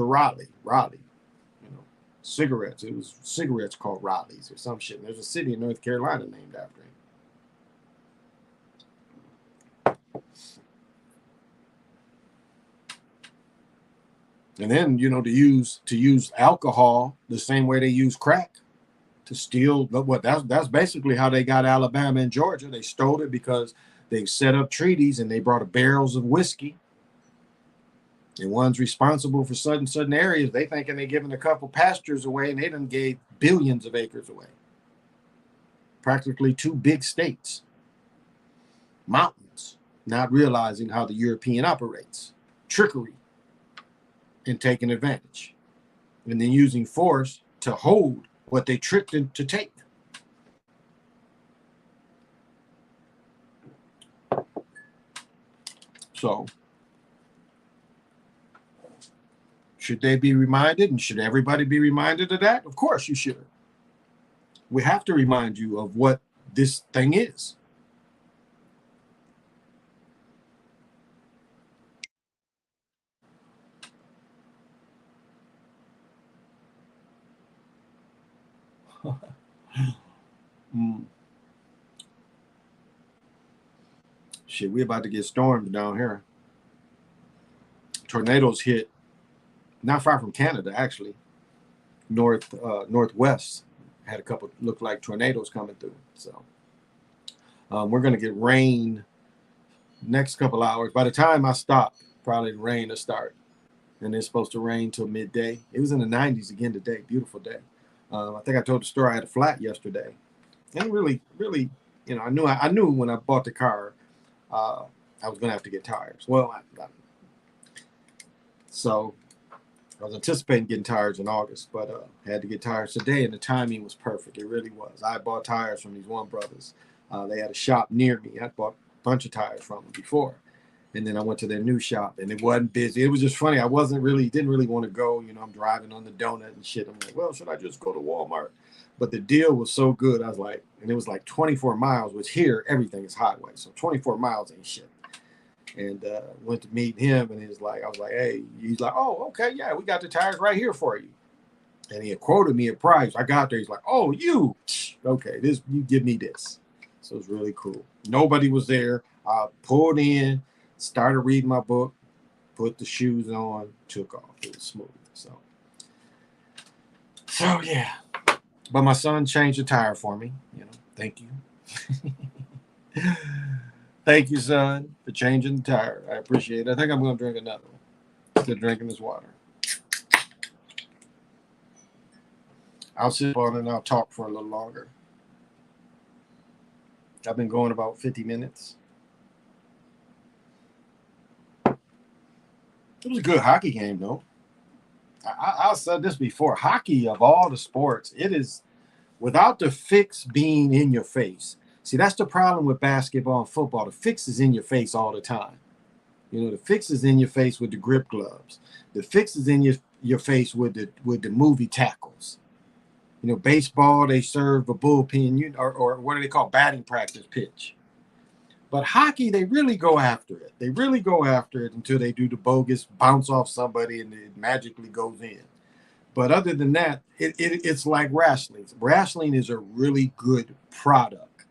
Speaker 1: Raleigh. Cigarettes. It was cigarettes called Raleighs or some shit. There's a city in North Carolina named after him. And then, to use alcohol the same way they use crack. to steal. What that's basically how they got Alabama and Georgia. They stole it because they set up treaties and they brought barrels of whiskey. And one's responsible for certain areas. They thinking they're giving a couple pastures away, and they done gave billions of acres away. Practically 2 big states, mountains, not realizing how the European operates, trickery, and taking advantage, and then using force to hold what they tricked them to take. So, should they be reminded, and should everybody be reminded of that? Of course you should. We have to remind you of what this thing is. Shit, we about to get stormed down here. Tornadoes hit not far from Canada, actually. Northwest had a couple looked like tornadoes coming through. So we're gonna get rain next couple hours. By the time I stop, probably the rain will start, and it's supposed to rain till midday. It was in the 90s again today. Beautiful day. I think I told the story I had a flat yesterday, and really, I knew when I bought the car, I was gonna have to get tires. Well, so I was anticipating getting tires in August, but had to get tires today, and the timing was perfect. It really was. I bought tires from these one brothers. They had a shop near me. I bought a bunch of tires from them before, and then I went to their new shop, and it wasn't busy. It was just funny. I didn't really want to go. I'm driving on the donut and shit. I'm like, well, should I just go to Walmart? But the deal was so good. I was like, and it was like 24 miles, which here everything is highway, so 24 miles ain't shit. And went to meet him, and I was like, hey, he's like, oh, okay, yeah, we got the tires right here for you. And he had quoted me a price. I got there, he's like, oh, okay, you give me this. So it was really cool. Nobody was there. I pulled in, started reading my book, put the shoes on, took off. It was smooth. So yeah. But my son changed the tire for me. Thank you. Thank you, son, for changing the tire. I appreciate it. I think I'm going to drink another one instead of drinking this water. I'll sit on it and I'll talk for a little longer. I've been going about 50 minutes. It was a good hockey game, though. I said this before. Hockey, of all the sports, it is, without the fix being in your face. See, that's the problem with basketball and football. The fix is in your face all the time. The fix is in your face with the grip gloves. The fix is in your face with the movie tackles. Baseball, they serve a bullpen, or what do they call batting practice pitch. But hockey, they really go after it. They really go after it until they do the bogus bounce off somebody and it magically goes in. But other than that, it's like wrestling. Wrestling is a really good product.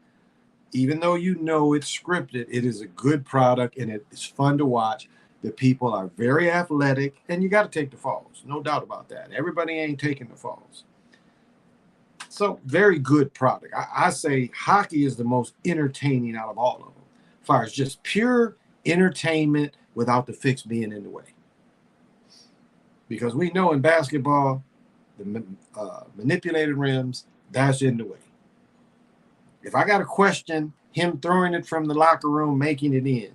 Speaker 1: Even though it's scripted, it is a good product and it's fun to watch. The people are very athletic, and you got to take the falls. No doubt about that. Everybody ain't taking the falls. So very good product. I say hockey is the most entertaining out of all of them, as far as just pure entertainment without the fix being in the way. Because we know in basketball, the manipulated rims, that's in the way. If I got to question him throwing it from the locker room, making it in,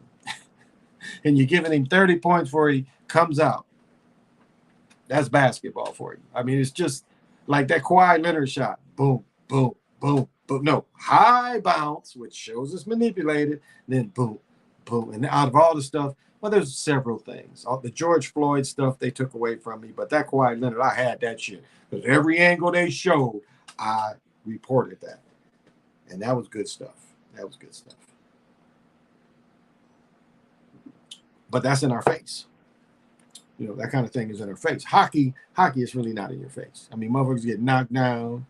Speaker 1: and you're giving him 30 points before he comes out, that's basketball for you. I mean, it's just like that Kawhi Leonard shot. Boom, boom, boom, boom. No, high bounce, which shows it's manipulated, then boom, boom. And out of all the stuff, well, there's several things. All the George Floyd stuff they took away from me, but that Kawhi Leonard, I had that shit. Because every angle they showed, I reported that. And that was good stuff. But that's in our face. That kind of thing is in our face. Hockey is really not in your face. I mean, motherfuckers get knocked down.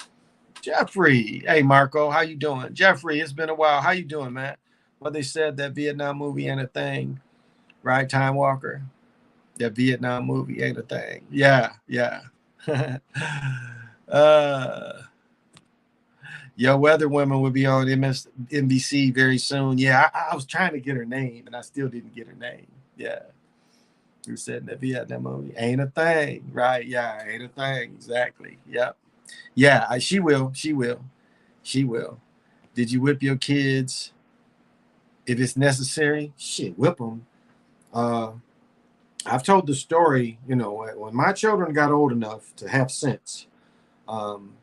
Speaker 1: Jeffrey. Hey, Marco. How you doing? Jeffrey, it's been a while. How you doing, man? Well, they said that Vietnam movie ain't a thing. Right, Time Walker? That Vietnam movie ain't a thing. Yeah. Your weather woman will be on NBC very soon. Yeah, I was trying to get her name, and I still didn't get her name. Yeah. Who said that Vietnam movie? Ain't a thing. Right. Yeah, ain't a thing. Exactly. Yep. Yeah, she will. She will. She will. Did you whip your kids if it's necessary? Shit, whip them. Uh, I've told the story, when my children got old enough to have sense. Um,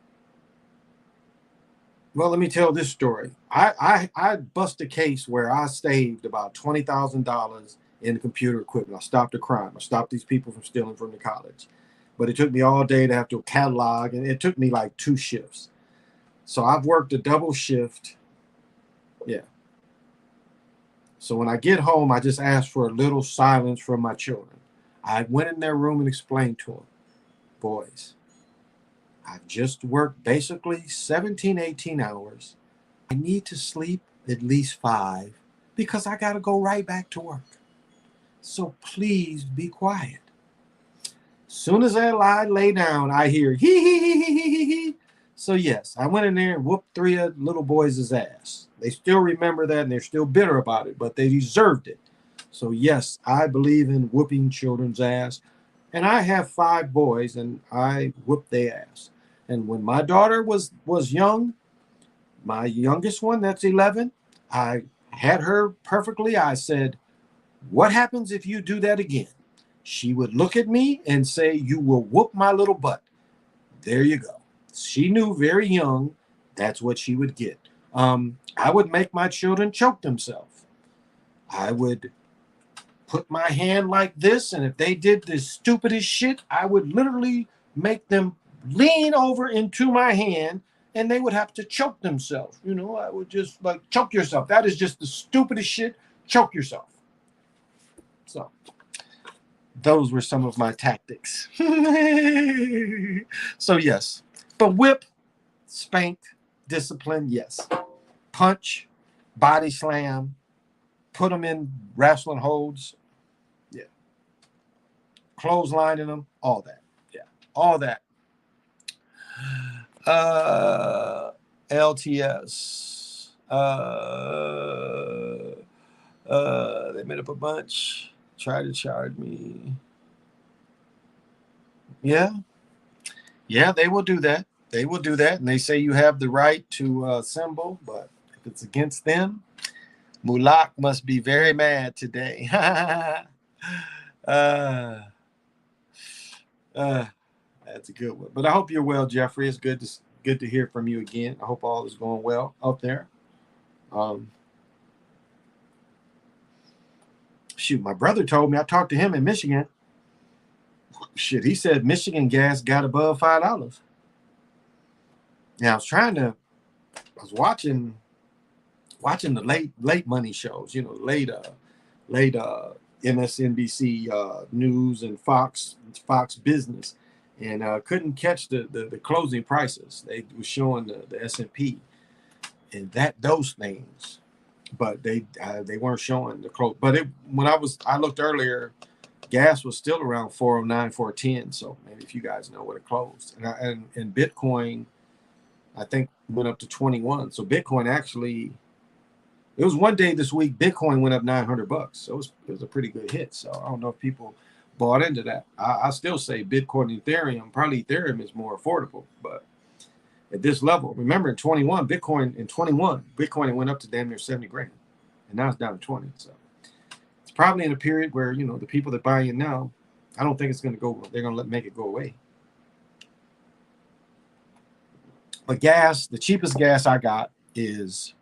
Speaker 1: well, let me tell this story. I bust a case where I saved about $20,000 in computer equipment. I stopped a crime. I stopped these people from stealing from the college. But it took me all day to have to catalog, and it took me like 2 shifts. So I've worked a double shift. Yeah. So when I get home, I just ask for a little silence from my children. I went in their room and explained to them, boys, I've just worked basically 17, 18 hours. I need to sleep at least 5 because I got to go right back to work. So please be quiet. Soon as I lay down, I hear hee hee hee hee hee hee. So yes, I went in there and whooped 3 of the little boys' ass. They still remember that and they're still bitter about it, but they deserved it. So yes, I believe in whooping children's ass. And I have 5 boys and I whooped their ass. And when my daughter was young, my youngest one, that's 11, I had her perfectly. I said, what happens if you do that again? She would look at me and say, you will whoop my little butt. There you go. She knew very young that's what she would get. I would make my children choke themselves. I would put my hand like this, and if they did the stupidest shit, I would literally make them lean over into my hand and they would have to choke themselves. I would just like, choke yourself. That is just the stupidest shit. Choke yourself. So those were some of my tactics. So yes, but whip, spank, discipline, yes. Punch, body slam, put them in wrestling holds. Yeah. Clotheslining them, all that. Yeah. All that. LTS. They made up a bunch. Try to charge me. Yeah. Yeah, they will do that. They will do that. And they say you have the right to assemble, but if it's against them, Mulak must be very mad today. uh, that's a good one. But I hope you're well, Jeffrey. It's good to hear from you again. I hope all is going well out there. Shoot, my brother told me, I talked to him in Michigan. Shit, he said Michigan gas got above $5. Now I was watching the late money shows, late MSNBC news and Fox Business, and couldn't catch the closing prices. They were showing the S&P and those things, but they weren't showing the close. But when I looked earlier, gas was still around 409, 410. So maybe if you guys know what it closed, and Bitcoin, I think went up to 21. So Bitcoin actually, it was one day this week, Bitcoin went up $900. So it was a pretty good hit. So I don't know if people bought into that. I still say Bitcoin and Ethereum, probably Ethereum is more affordable, but at this level, remember in 21, Bitcoin went up to damn near 70 grand, and now it's down to 20. So it's probably in a period where, the people that buy in now, I don't think it's going to go, they're going to make it go away. But gas, the cheapest gas I got is,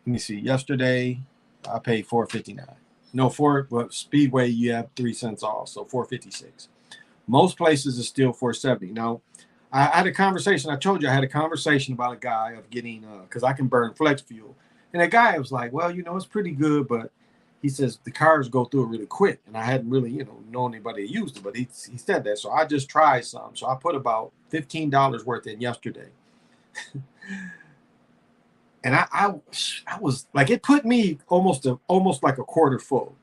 Speaker 1: let me see, yesterday I paid $4.59. No, Speedway you have 3 cents off, so $4.56. Most places is still $4.70. Now, I had a conversation. I told you I had a conversation about a guy of getting, because I can burn flex fuel. And that guy was like, well, it's pretty good, but he says the cars go through it really quick. And I hadn't really, known anybody who used it, but he said that. So I just tried some. So I put about $15 worth in yesterday. And I was like, it put me almost like a quarter full.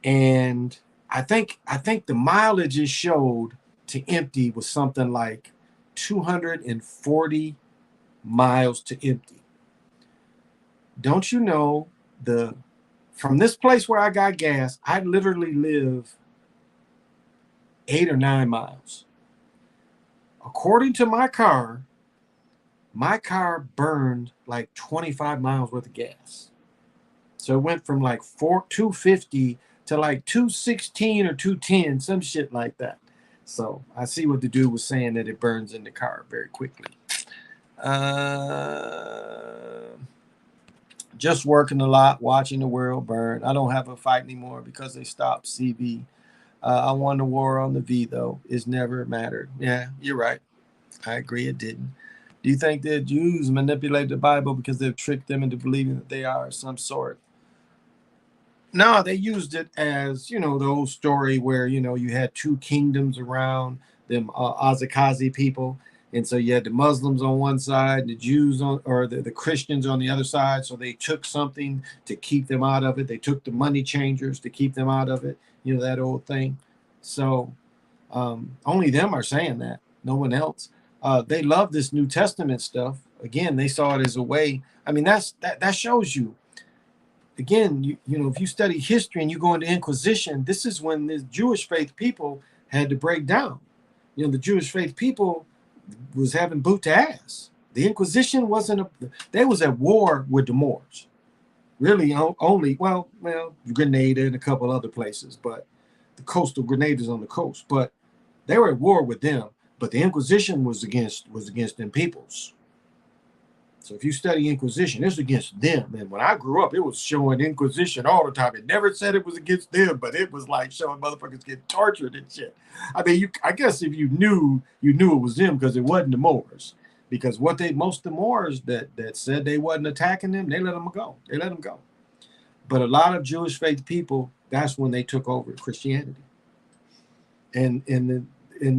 Speaker 1: And I think the mileage it showed to empty was something like 240 miles to empty. Don't you know from this place where I got gas, I literally live 8 or 9 miles. According to my car burned like 25 miles worth of gas. So it went from like 250 to like 216 or 210, some shit like that. So I see what the dude was saying, that it burns in the car very quickly. Just working a lot, watching the world burn. I don't have a fight anymore because they stopped CV. I won the war on the V, though. It's never mattered. Yeah, you're right. I agree, it didn't. Do you think that Jews manipulate the Bible because they've tricked them into believing that they are some sort? No, they used it as, the old story where, you had two kingdoms around them, Azakazi people. And so you had the Muslims on one side, the Jews or the Christians on the other side. So they took something to keep them out of it. They took the money changers to keep them out of it. That old thing. So only them are saying that. No one else. They love this New Testament stuff. Again, they saw it as a way. I mean, that shows you. Again, if you study history and you go into Inquisition, this is when the Jewish faith people had to break down. The Jewish faith people was having boot to ass. The Inquisition they was at war with the Moors. Really only, well, Grenada and a couple other places, but the coastal Grenada's on the coast. But they were at war with them. But the Inquisition was against them peoples. So if you study Inquisition, it's against them. And when I grew up, it was showing Inquisition all the time. It never said it was against them, but it was like showing motherfuckers get tortured and shit. I mean, I guess if you knew it was them, because it wasn't the Moors. Because most of the Moors that said they wasn't attacking them, they let them go. But a lot of Jewish faith people, that's when they took over Christianity. And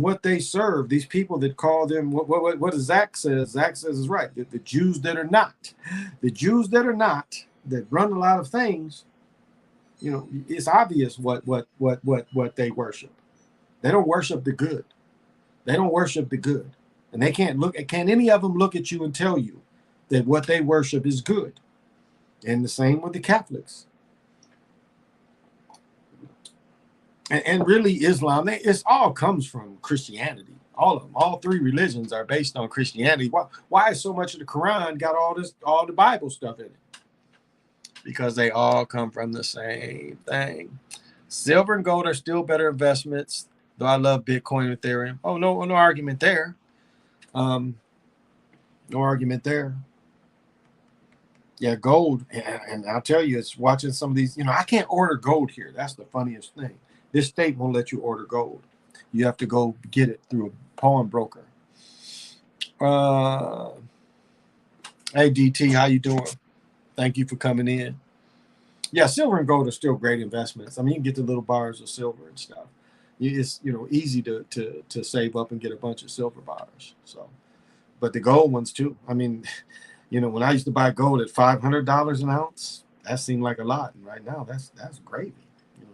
Speaker 1: what they serve, these people that call them, what Zach says is right. The Jews that are not, that run a lot of things, it's obvious what they worship. They don't worship the good. And can any of them look at you and tell you that what they worship is good? And the same with the Catholics. And really Islam, it all comes from Christianity. All of them, all three religions are based on Christianity. Why is so much of the Quran got all the Bible stuff in it? Because they all come from the same thing. Silver and gold are still better investments, though I love Bitcoin and Ethereum. Oh, no argument there. No argument there. Yeah, gold. And I'll tell you, it's watching some of these, I can't order gold here. That's the funniest thing. This state won't let you order gold. You have to go get it through a pawnbroker. Hey, DT, how you doing? Thank you for coming in. Yeah, silver and gold are still great investments. I mean, you can get the little bars of silver and stuff. It's easy to save up and get a bunch of silver bars. So, but the gold ones too. I mean, when I used to buy gold at $500 an ounce, that seemed like a lot. And right now, that's gravy.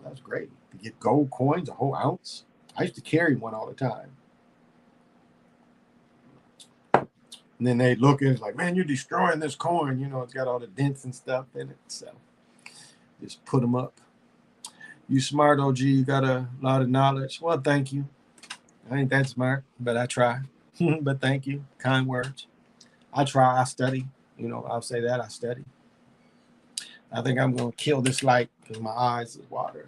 Speaker 1: That's great. To get gold coins, a whole ounce. I used to carry one all the time. And then they look at it like, man, you're destroying this coin. It's got all the dents and stuff in it. So just put them up. You smart, OG. You got a lot of knowledge. Well, thank you. I ain't that smart, but I try. But thank you. Kind words. I try. I study. I'll say that. I study. I think I'm going to kill this light because my eyes is watering.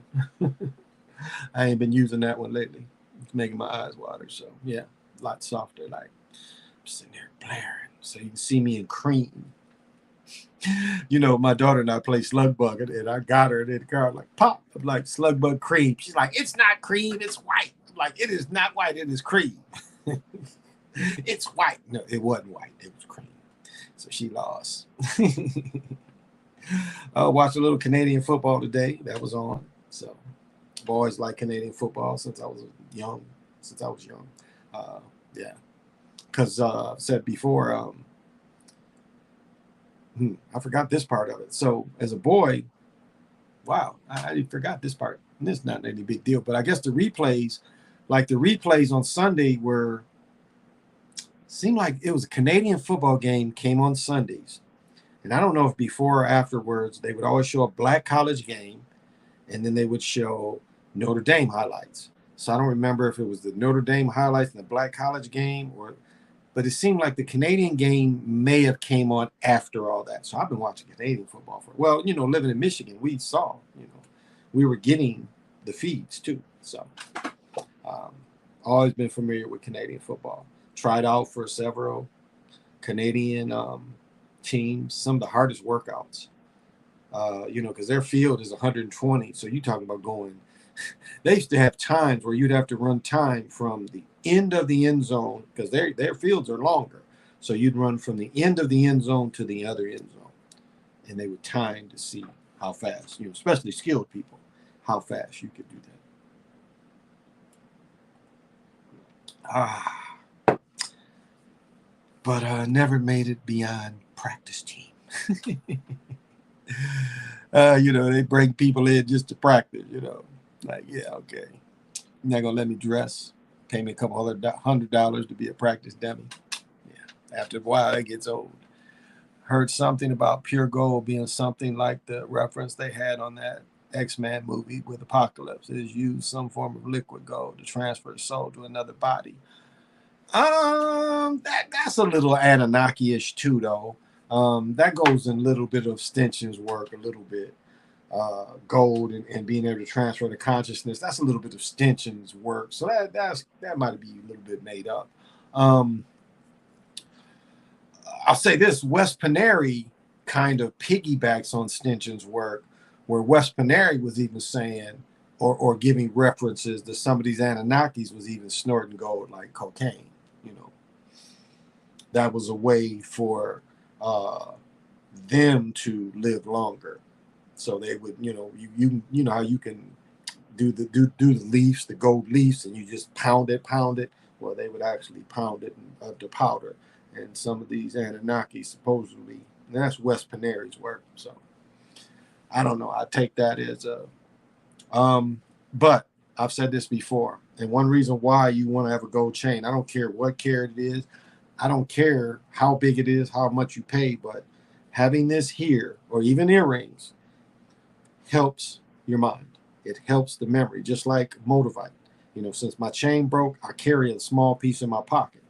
Speaker 1: I ain't been using that one lately. It's making my eyes water. So, yeah, a lot softer light. I'm sitting there blaring so you can see me in cream. My daughter and I play slug bug, and I got her in the car. I'm like, pop. I'm like, slug bug cream. She's like, it's not cream. It's white. I'm like, it is not white. It is cream. It's white. No, it wasn't white. It was cream. So she lost. I watched a little Canadian football today. That was on. So I've always liked Canadian football since I was young. Yeah. Because I said before, I forgot this part of it. So as a boy, wow, I forgot this part. And it's not any big deal. But I guess the replays on Sunday were Seemed like it was a Canadian football game came on Sundays. And I don't know if before or afterwards they would always show a black college game and then they would show Notre Dame highlights. So I don't remember if it was the Notre Dame highlights in the black college game or but it seemed like the Canadian game may have came on after all that. So I've been watching Canadian football for well, living in Michigan, we saw, we were getting the feeds too. So um, always been familiar with Canadian football. Tried out for several Canadian teams, some of the hardest workouts. Because their field is 120. So you talking about going. They used to have times where you'd have to run time from the end of the end zone because their fields are longer. So you'd run from the end of the end zone to the other end zone, and they would time to see how fast, especially skilled people, how fast you could do that. But never made it beyond practice team. They bring people in just to practice, like, yeah, okay. You're not going to let me dress, pay me a couple other $100 to be a practice dummy. Yeah. After a while, that gets old. Heard something about pure gold being something like the reference they had on that X-Men movie with Apocalypse. It is used some form of liquid gold to transfer the soul to another body. That's a little Anunnaki-ish too, though. That goes in a little bit of Stinch's work, a little bit. Gold and being able to transfer the consciousness. That's a little bit of Stinch's work. So that might be a little bit made up. I'll say this: Wes Paneri kind of piggybacks on Stinch's work, where Wes Paneri was even saying or giving references to some of these Anunnakis was even snorting gold like cocaine. That was a way for them to live longer. So they would, you know how you can do the leaves, the gold leaves, and you just pound it. Well, they would actually pound it to powder. And some of these Anunnaki supposedly, and that's Wes Paneri's work. So I don't know. I take that as a, but I've said this before, and one reason why you want to have a gold chain, I don't care what carat it is, I don't care how big it is, how much you pay, but having this here or even earrings helps your mind. It helps the memory, just like Motivite. Since my chain broke, I carry a small piece in my pocket.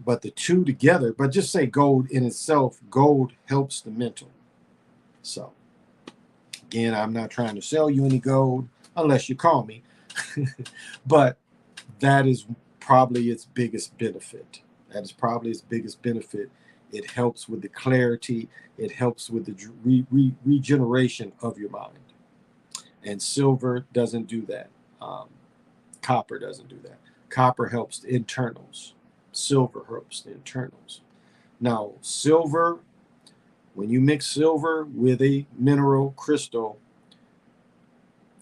Speaker 1: But the two together, but just say gold in itself, gold helps the mental. So, again, I'm not trying to sell you any gold unless you call me. But that is probably its biggest benefit. It helps with the clarity. It helps with the regeneration of your mind. And silver doesn't do that. Copper doesn't do that. Copper helps the internals. Silver helps the internals. Now, silver, when you mix silver with a mineral crystal,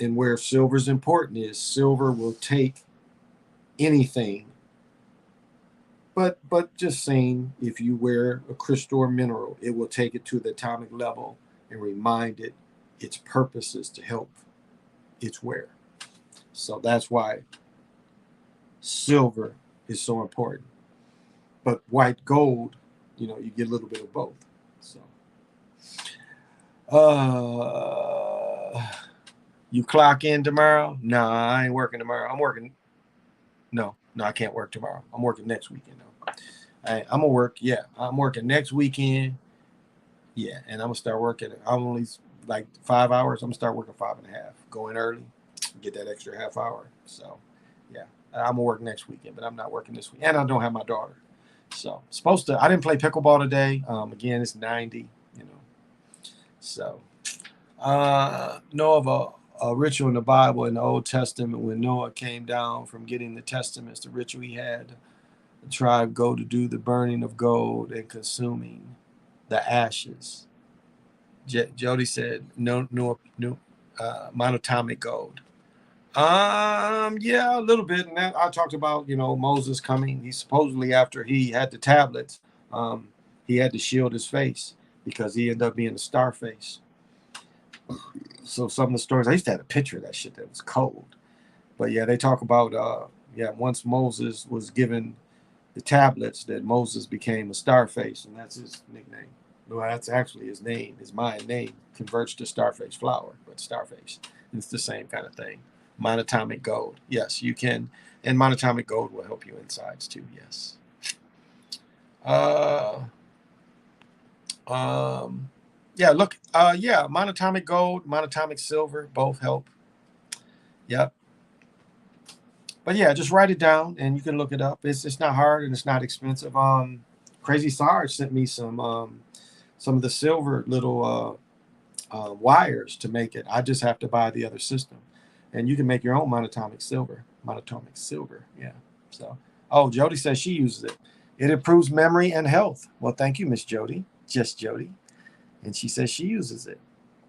Speaker 1: and where silver is important is silver will take anything. But just saying, if you wear a crystal or mineral, it will take it to the atomic level and remind it its purposes to help its wear. So that's why silver is so important. But white gold, you get a little bit of both. So, you clock in tomorrow? No, I ain't working tomorrow. I'm working. No, I can't work tomorrow. I'm working next weekend though. I'm gonna work. Yeah, I'm working next weekend. Yeah, and I'm gonna start working. I'm only like 5 hours. I'm gonna start working 5.5. Go in early, get that extra half hour. So, yeah, I'm gonna work next weekend, but I'm not working this week, and I don't have my daughter. So supposed to. I didn't play pickleball today. Again, it's 90. So know of a ritual in the Bible in the Old Testament when Noah came down from getting the testaments. The ritual he had the tribe go to do the burning of gold and consuming the ashes. Jody said no monatomic gold. Yeah, a little bit. And that, I talked about, Moses coming. He supposedly, after he had the tablets, he had to shield his face because he ended up being a star face. So some of the stories, I used to have a picture of that shit that was cold. But yeah, they talk about, once Moses was given the tablets that Moses became a Starface, and that's his nickname. Well, that's actually his name. His Mayan name converts to Starface flower, but Starface. It's the same kind of thing. Monatomic gold. Yes, you can. And monatomic gold will help you insides too. Yes. Uh, yeah, look. Yeah, monatomic gold, monatomic silver, both help. Yep. But yeah, just write it down and you can look it up. It's not hard and it's not expensive. Crazy Sarge sent me some of the silver little wires to make it. I just have to buy the other system, and you can make your own monatomic silver. Monatomic silver, yeah. So, oh, Jody says she uses it. It improves memory and health. Well, thank you, Miss Jody. Just Jody, and she says she uses it.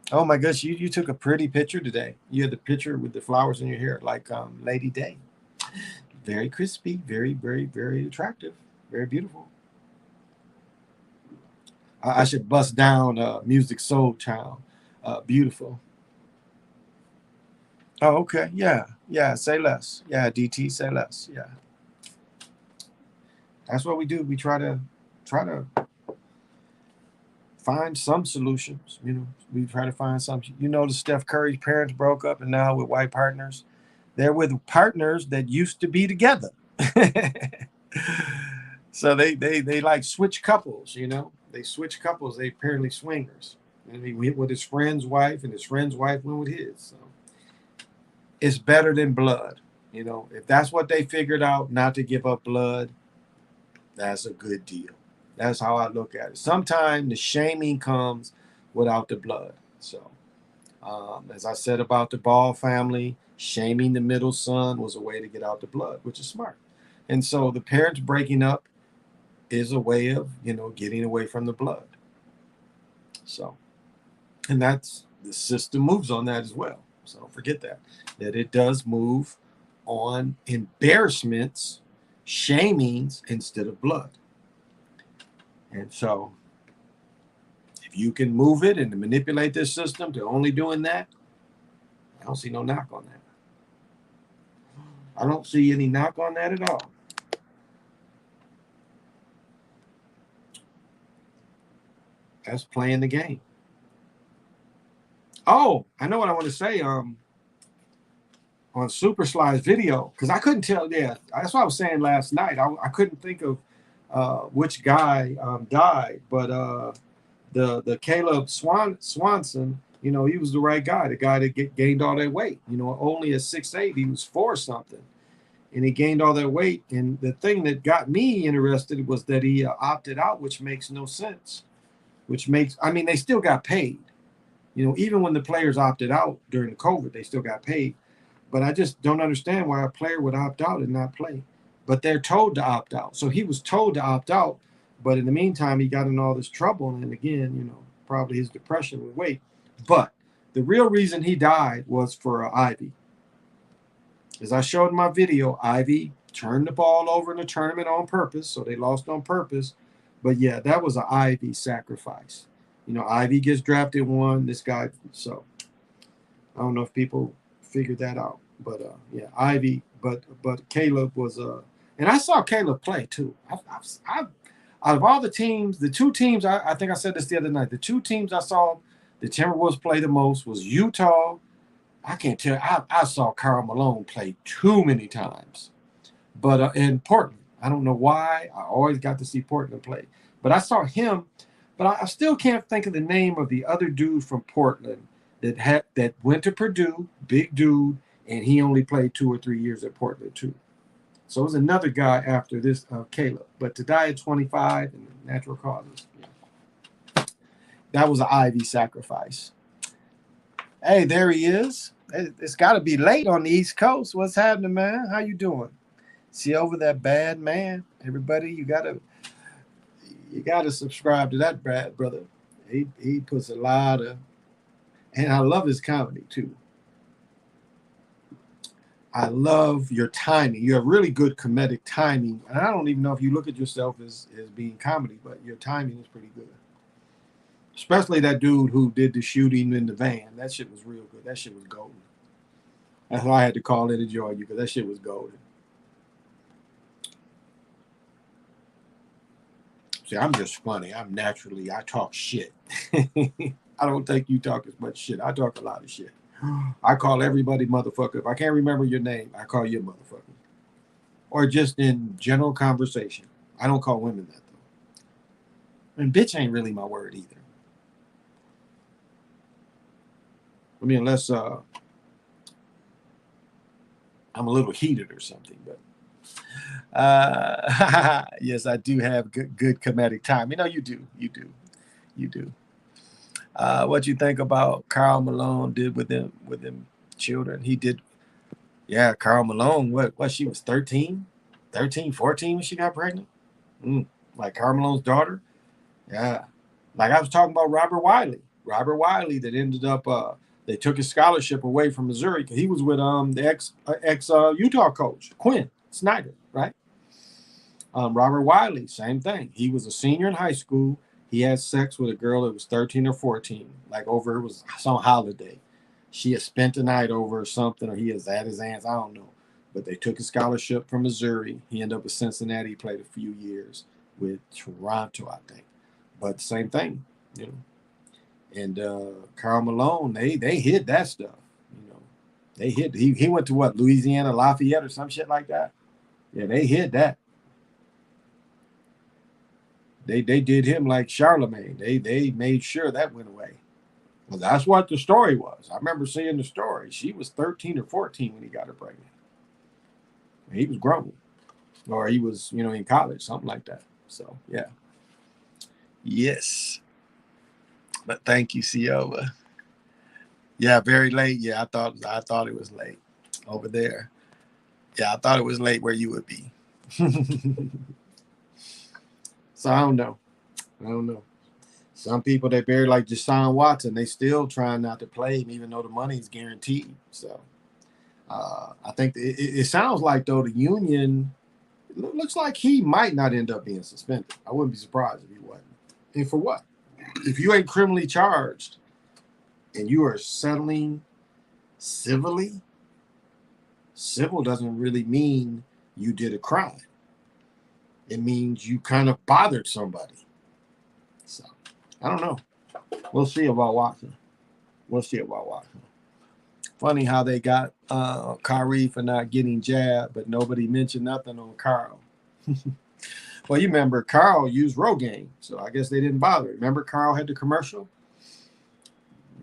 Speaker 1: Oh my gosh, you took a pretty picture today. You had the picture with the flowers in your hair, like Lady Day. Very crispy, very, very, very attractive, very beautiful. I should bust down Music Soul Town. Beautiful. Oh, okay. Yeah. Yeah. Say less. Yeah. DT, say less. Yeah. That's what we do. We try to find some solutions. We try to find some. The Steph Curry's parents broke up and now with white partners. They're with partners that used to be together. So they like switch couples, They switch couples. They apparently swingers. And he went with his friend's wife, and his friend's wife went with his. So it's better than blood. If that's what they figured out, not to give up blood, that's a good deal. That's how I look at it. Sometimes the shaming comes without the blood. So, as I said about the Ball family, shaming the middle son was a way to get out the blood, which is smart. And so the parents breaking up is a way of, getting away from the blood. So, and that's the system moves on that as well. So don't forget that it does move on embarrassments, shamings instead of blood. And so if you can move it and manipulate this system to only doing that, I don't see no knock on that. I don't see any knock on that at all. That's playing the game. Oh, I know what I want to say. On Super Sly's video, because I couldn't tell. Yeah, that's what I was saying last night. I couldn't think of which guy died, but the Caleb Swanson, he was the right guy. The guy that gained all that weight. Only at 6'8", he was 4 something, and he gained all that weight. And the thing that got me interested was that he opted out, which makes no sense. They still got paid. Even when the players opted out during the COVID, they still got paid. But I just don't understand why a player would opt out and not play. But they're told to opt out. So he was told to opt out. But in the meantime, he got in all this trouble. And again, probably his depression with weight. But the real reason he died was for Ivy. As I showed in my video, Ivy turned the ball over in the tournament on purpose. So they lost on purpose. But yeah, that was an Ivy sacrifice. Ivy gets drafted 1. This guy. So I don't know if people figured that out. But yeah, Ivy. But Caleb was and I saw Caleb play too. I've out of all the teams, the 2 teams, I think I said this the other night, the 2 teams I saw the Timberwolves play the most was Utah. I can't tell. I saw Karl Malone play too many times. But in Portland, I don't know why. I always got to see Portland play. But I saw him, but I still can't think of the name of the other dude from Portland that went to Purdue, big dude, and he only played 2 or 3 years at Portland too. So it was another guy after this, Caleb. But to die at 25 and natural causes, that was an Ivy sacrifice. Hey, there he is. It's got to be late on the East Coast. What's happening, man? How you doing? See over that bad man? Everybody, you gotta subscribe to that bad brother. He puts a lot of, and I love his comedy too. I love your timing. You have really good comedic timing. And I don't even know if you look at yourself as being comedy, but your timing is pretty good. Especially that dude who did the shooting in the van. That shit was real good. That shit was golden. That's why I had to call in and join you, because that shit was golden. See, I'm just funny. I talk shit. I don't think you talk as much shit. I talk a lot of shit. I call everybody motherfucker. If I can't remember your name, I call you a motherfucker. Or just in general conversation. I don't call women that though. And bitch ain't really my word either. I mean, unless I'm a little heated or something, but yes, I do have good comedic time. You know, you do. What you think about Karl Malone did with them children? He did, yeah. Karl Malone, what she was 14 when she got pregnant. Like Karl Malone's daughter, yeah. Like I was talking about Robert Wiley. Robert Wiley that ended up they took his scholarship away from Missouri because he was with the ex Utah coach Quinn Snyder, right? Robert Wiley, same thing. He was a senior in high school. He had sex with a girl that was 13 or 14, like over it was some holiday. She had spent the night over or something, or he was at his aunt's, I don't know. But they took a scholarship from Missouri. He ended up with Cincinnati. He played a few years with Toronto, I think. But same thing, you know. And Karl Malone, they hid that stuff, you know. They hid. He went to what, Louisiana Lafayette or some shit like that. Yeah, they hid that. They did him like Charlemagne. They made sure that went away. Well, that's what the story was. I remember seeing the story. She was 13 or 14 when he got her pregnant. He was grown, or he was, you know, in college, something like that. So yeah, yes. But thank you, Ciova. Yeah, very late. Yeah, I thought it was late over there. Yeah, I thought it was late where you would be. So I don't know. I don't know. Some people they bury like Deshaun Watson, they still trying not to play him even though the money's guaranteed. So I think it sounds like though the union looks like he might not end up being suspended. I wouldn't be surprised if he wasn't. And for what? If you ain't criminally charged and you are settling civilly, civil doesn't really mean you did a crime. It means you kind of bothered somebody. So I don't know. We'll see about Watson. We'll see about Watson. Funny how they got Kyrie for not getting jabbed, but nobody mentioned nothing on Karl. Well, you remember Karl used Rogaine, so I guess they didn't bother. Remember Karl had the commercial?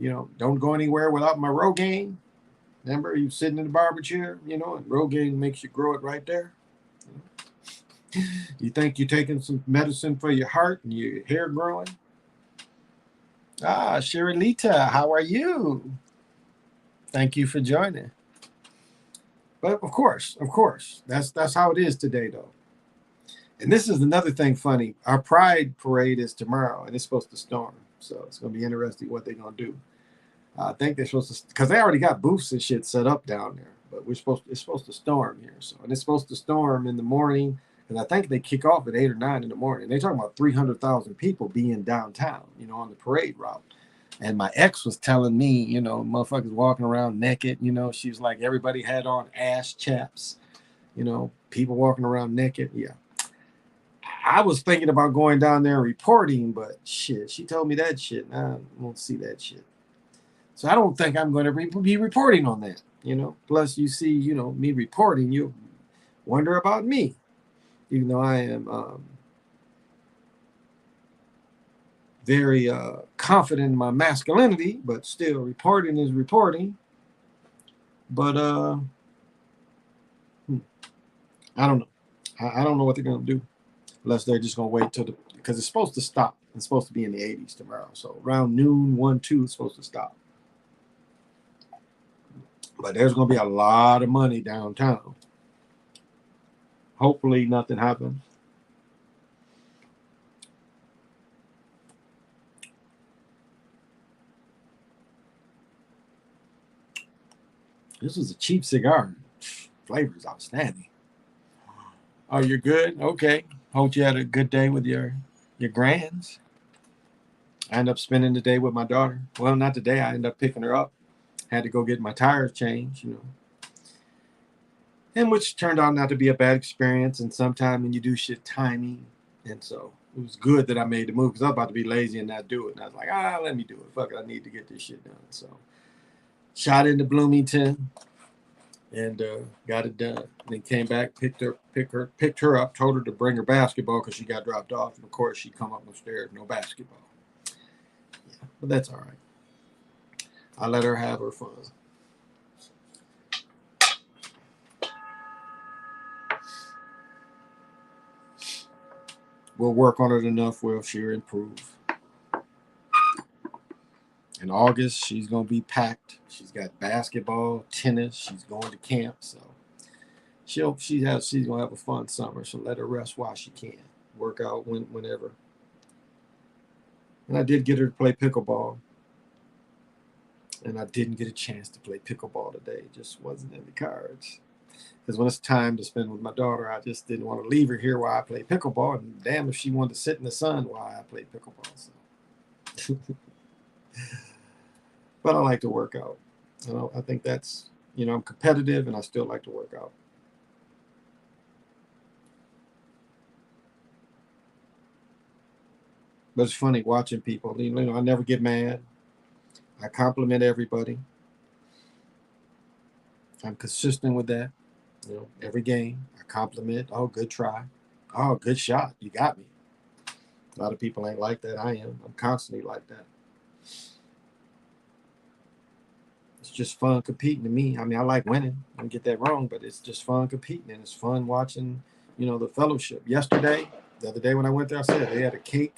Speaker 1: You know, don't go anywhere without my Rogaine. Remember, he was sitting in the barber chair, you know, and Rogaine makes you grow it right there. You think you're taking some medicine for your heart and your hair growing? Ah, Shirilita, how are you? Thank you for joining. But of course, that's how it is today, though. And this is another thing funny. Our Pride parade is tomorrow, and it's supposed to storm. So it's going to be interesting what they're going to do. I think they're supposed to, because they already got booths and shit set up down there. But it's supposed to storm here. So, and it's supposed to storm in the morning. And I think they kick off at 8 or 9 in the morning. They're talking about 300,000 people being downtown, you know, on the parade route. And my ex was telling me, you know, motherfuckers walking around naked. You know, she was like, everybody had on ass chaps. You know, people walking around naked. Yeah. I was thinking about going down there and reporting, but shit, she told me that shit. And I won't see that shit. So I don't think I'm going to be reporting on that, you know. Plus, you see, you know, me reporting, you wonder about me, even though I am very confident in my masculinity, but still, reporting is reporting. But I don't know. I don't know what they're going to do, unless they're just going to wait till because it's supposed to stop. It's supposed to be in the 80s tomorrow. So around noon, 1, 2, it's supposed to stop. But there's going to be a lot of money downtown. Hopefully nothing happens. This is a cheap cigar. Flavor is outstanding. Oh, you're good? Okay. Hope you had a good day with your grands. I ended up spending the day with my daughter. Well, not today. I ended up picking her up. Had to go get my tires changed, you know. And which turned out not to be a bad experience. And sometimes when you do shit timing. And so, was good that I made the move because I was about to be lazy and not do it. And I was like, let me do it. Fuck it, I need to get this shit done. So shot into Bloomington and got it done. And then came back, picked her up, told her to bring her basketball because she got dropped off. And of course, she come up the stairs, no basketball. Yeah, but that's all right. I let her have her fun. We'll work on it enough where she'll improve. In August, she's gonna be packed. She's got basketball, tennis. She's going to camp, so she's gonna have a fun summer. So let her rest while she can. Work out whenever. And I did get her to play pickleball, and I didn't get a chance to play pickleball today. It just wasn't in the cards. Because when it's time to spend with my daughter, I just didn't want to leave her here while I play pickleball. And damn, if she wanted to sit in the sun while I play pickleball. So. But I like to work out. I think that's, I'm competitive and I still like to work out. But it's funny watching people. I never get mad. I compliment everybody. I'm consistent with that. Every game I compliment. Oh, good try. Oh, good shot. You got me. A lot of people ain't like that. I am. I'm constantly like that. It's just fun competing to me. I mean, I like winning. Don't get that wrong, but it's just fun competing and it's fun watching, the fellowship. The other day when I went there, I said they had a cake.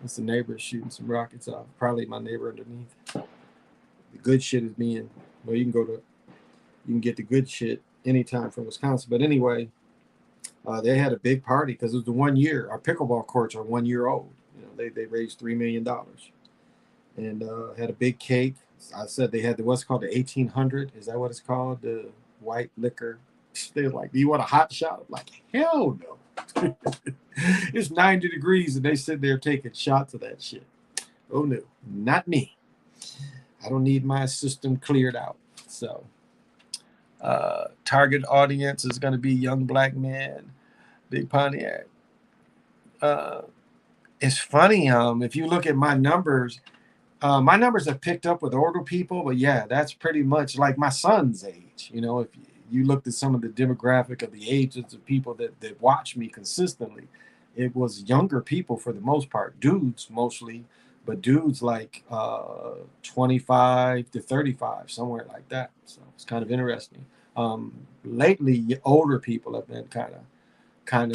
Speaker 1: It's the neighbors shooting some rockets off. Probably my neighbor underneath. The good shit is being, you can get the good shit anytime from Wisconsin. But anyway, they had a big party because it was the 1 year. Our pickleball courts are 1 year old. They raised $3 million and had a big cake. I said they had what's called the 1800. Is that what it's called? The white liquor. They're like, do you want a hot shot? I'm like, hell no. It's 90 degrees and they sit there taking shots of that shit. Oh no, not me. I don't need my system cleared out. So target audience is going to be young black men, big Pontiac. It's funny. If you look at my numbers have picked up with older people, but yeah, that's pretty much like my son's age. If you looked at some of the demographic of the ages of people that watch me consistently, it was younger people for the most part, dudes mostly, but dudes like 25 to 35, somewhere like that. So it's kind of interesting. Lately, older people have been kind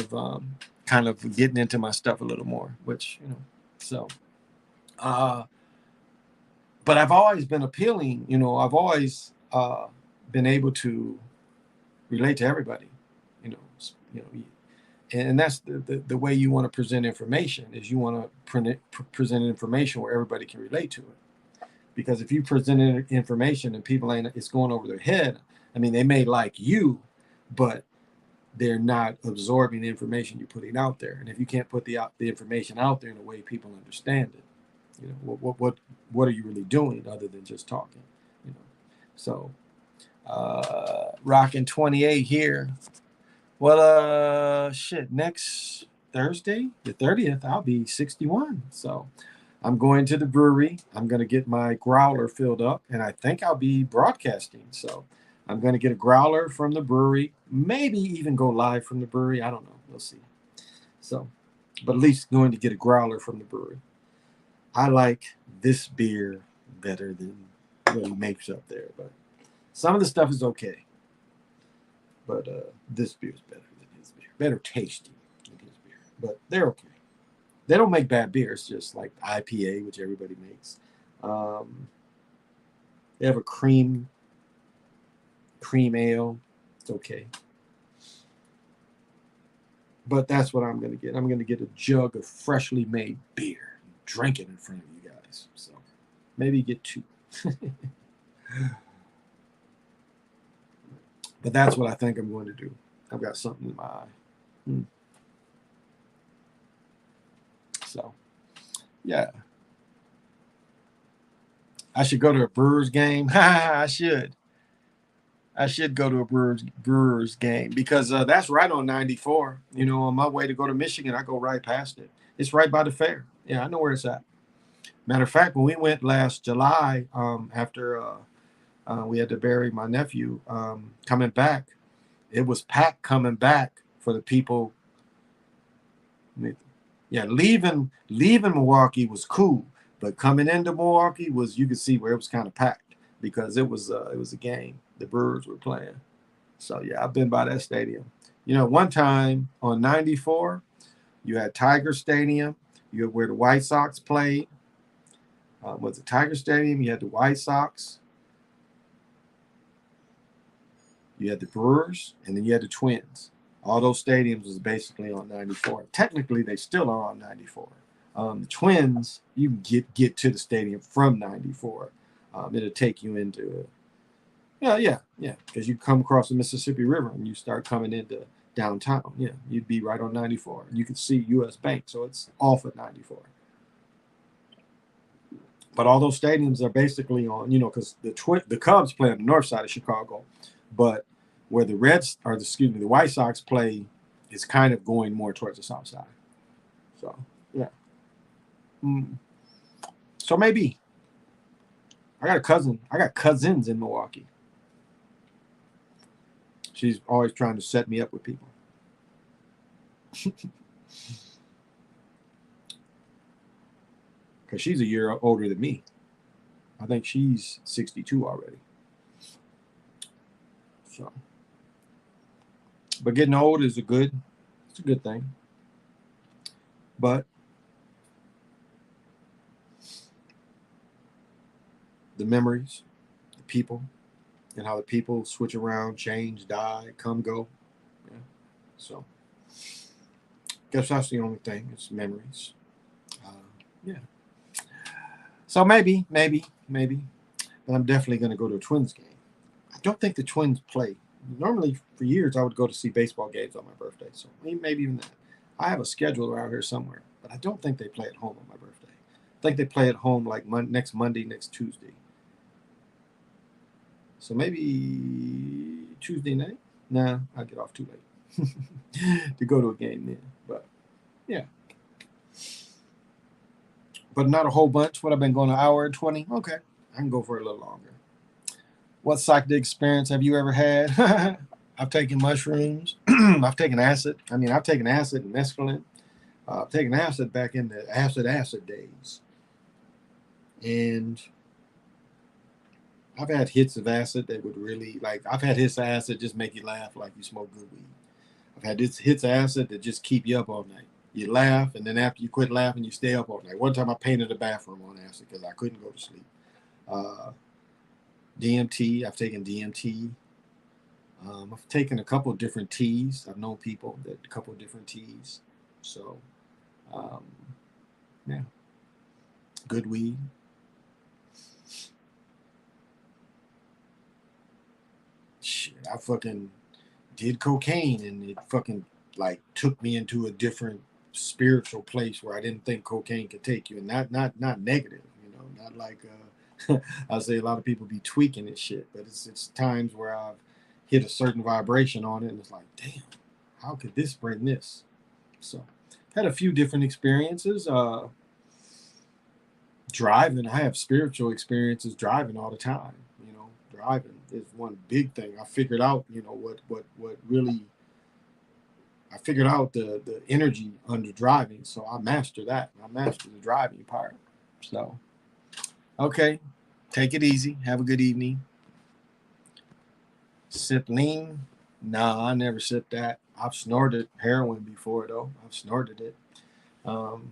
Speaker 1: of getting into my stuff a little more, which so. But I've always been appealing. I've always been able to relate to everybody. And that's the way you want to present information is you want to present information where everybody can relate to it. Because if you present information and people it's going over their head, I mean, they may like you, but they're not absorbing the information you're putting out there. And if you can't put the information out there in a way people understand it, what are you really doing other than just talking? So rocking 28 here. Well, next Thursday, the 30th, I'll be 61. So I'm going to the brewery. I'm going to get my growler filled up, and I think I'll be broadcasting. So I'm going to get a growler from the brewery, maybe even go live from the brewery. I don't know. We'll see. So, but at least going to get a growler from the brewery. I like this beer better than what he makes up there, but some of the stuff is okay. But this beer is better than his beer. Better tasty than his beer. But they're okay. They don't make bad beers, just like IPA, which everybody makes. They have a cream ale. It's okay. But that's what I'm going to get. I'm going to get a jug of freshly made beer. Drink it in front of you guys. So maybe get 2. But that's what I think I'm going to do. I've got something in my eye. So, yeah. I should go to a Brewers game. I should. I should go to a Brewers game because that's right on 94. You know, on my way to go to Michigan, I go right past it. It's right by the fair. Yeah, I know where it's at. Matter of fact, when we went last July, after we had to bury my nephew, coming back, it was packed coming back for the people. Yeah, leaving Milwaukee was cool, but coming into Milwaukee was, you could see where it was kind of packed because it was a game the Brewers were playing. So yeah, I've been by that stadium. You know, one time on 94, you had Tiger Stadium. You had where the White Sox played. Was it Tiger Stadium? You had the White Sox. You had the Brewers, and then you had the Twins. All those stadiums was basically on 94. Technically, they still are on 94. The Twins, you can get to the stadium from 94. It'll take you into yeah, because you come across the Mississippi River and you start coming into downtown. Yeah, you'd be right on 94. You can see U.S. Bank, so it's off at 94. But all those stadiums are basically on, because the Cubs play on the north side of Chicago, but where the Reds, or excuse me, the White Sox play is kind of going more towards the south side. So yeah. So maybe I got cousins in Milwaukee. She's always trying to set me up with people. Because she's a year older than me. I think she's 62 already. So, but getting old is it's a good thing. But the memories, the people, and how the people switch around, change, die, come, go. Yeah. So, guess that's the only thing. It's memories. Uh, yeah. So maybe, but I'm definitely going to go to a Twins game. I don't think the Twins play. Normally, for years, I would go to see baseball games on my birthday. So maybe even that. I have a schedule around here somewhere, but I don't think they play at home on my birthday. I think they play at home like next Monday, next Tuesday. So maybe Tuesday night? Nah, I'll get off too late to go to a game then. But yeah. But not a whole bunch. What, I've been going an hour and 20? Okay. I can go for a little longer. What psychedelic experience have you ever had? I've taken mushrooms. I've taken acid. I've taken acid and mescaline. I've taken acid back in the acid days. And I've had hits of acid that would really, I've had hits of acid just make you laugh like you smoke good weed. I've had hits of acid that just keep you up all night. You laugh, and then after you quit laughing, you stay up all night. One time I painted a bathroom on acid because I couldn't go to sleep. DMT, I've taken DMT. I've taken a couple of different teas. I've known people that a couple of different teas. So, yeah, good weed. Shit, I fucking did cocaine, and it fucking took me into a different spiritual place where I didn't think cocaine could take you, and not negative, not like I say a lot of people be tweaking and shit, but it's times where I've hit a certain vibration on it, and it's like, damn, how could this bring this? So, had a few different experiences. Driving, I have spiritual experiences driving all the time. Driving is one big thing. I figured out, what really. I figured out the energy under driving, so I master that. I master the driving part. So, okay, take it easy. Have a good evening. Sip lean? Nah, I never sipped that. I've snorted heroin before though. I've snorted it. Um,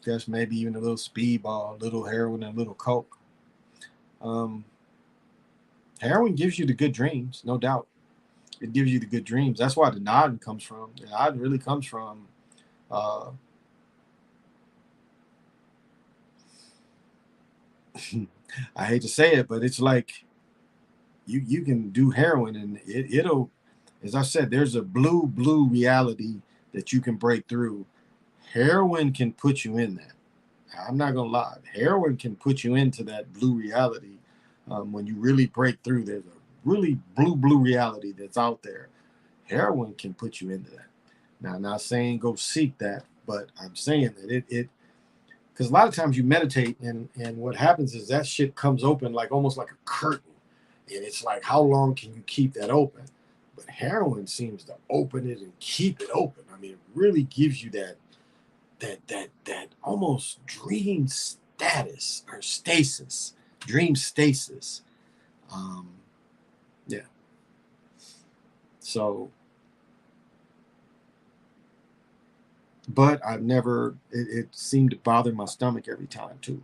Speaker 1: guess maybe even a little speedball, a little heroin, and a little coke. Um, heroin gives you the good dreams, no doubt. It gives you the good dreams. That's why the nodding comes from. The nodding really comes from. Uh, I hate to say it, but it's like you can do heroin and it'll, as I said, there's a blue reality that you can break through. Heroin can put you in that. I'm not gonna lie. Heroin can put you into that blue reality. When you really break through, there's a really blue reality that's out there. Heroin can put you into that. Now, I'm not saying go seek that, but I'm saying that it because a lot of times you meditate and what happens is that shit comes open like almost like a curtain, and it's like how long can you keep that open? But heroin seems to open it and keep it open. I mean, it really gives you that almost dream status or stasis, dream stasis. Um, yeah. So, but I've never. It seemed to bother my stomach every time too.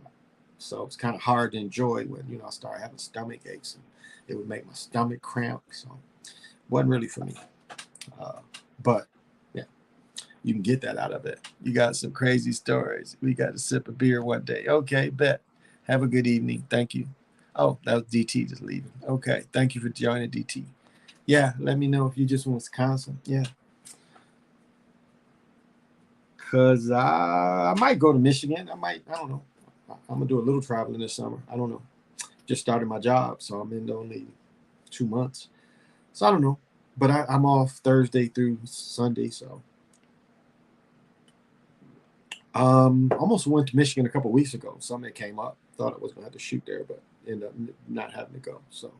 Speaker 1: So it's kind of hard to enjoy when I start having stomach aches and it would make my stomach cramp. So it wasn't really for me. Uh, but yeah, you can get that out of it. You got some crazy stories. We got to sip a beer one day. Okay, bet. Have a good evening. Thank you. Oh, that was DT just leaving. Okay, thank you for joining, DT. Yeah, let me know if you just in Wisconsin. Yeah, because I might go to Michigan. I might. I don't know. I'm gonna do a little traveling this summer. I don't know. Just started my job, so I'm in only 2 months. So I don't know. But I'm off Thursday through Sunday, so almost went to Michigan a couple weeks ago. Something came up. Thought I was gonna have to shoot there, but ended up not having to go. So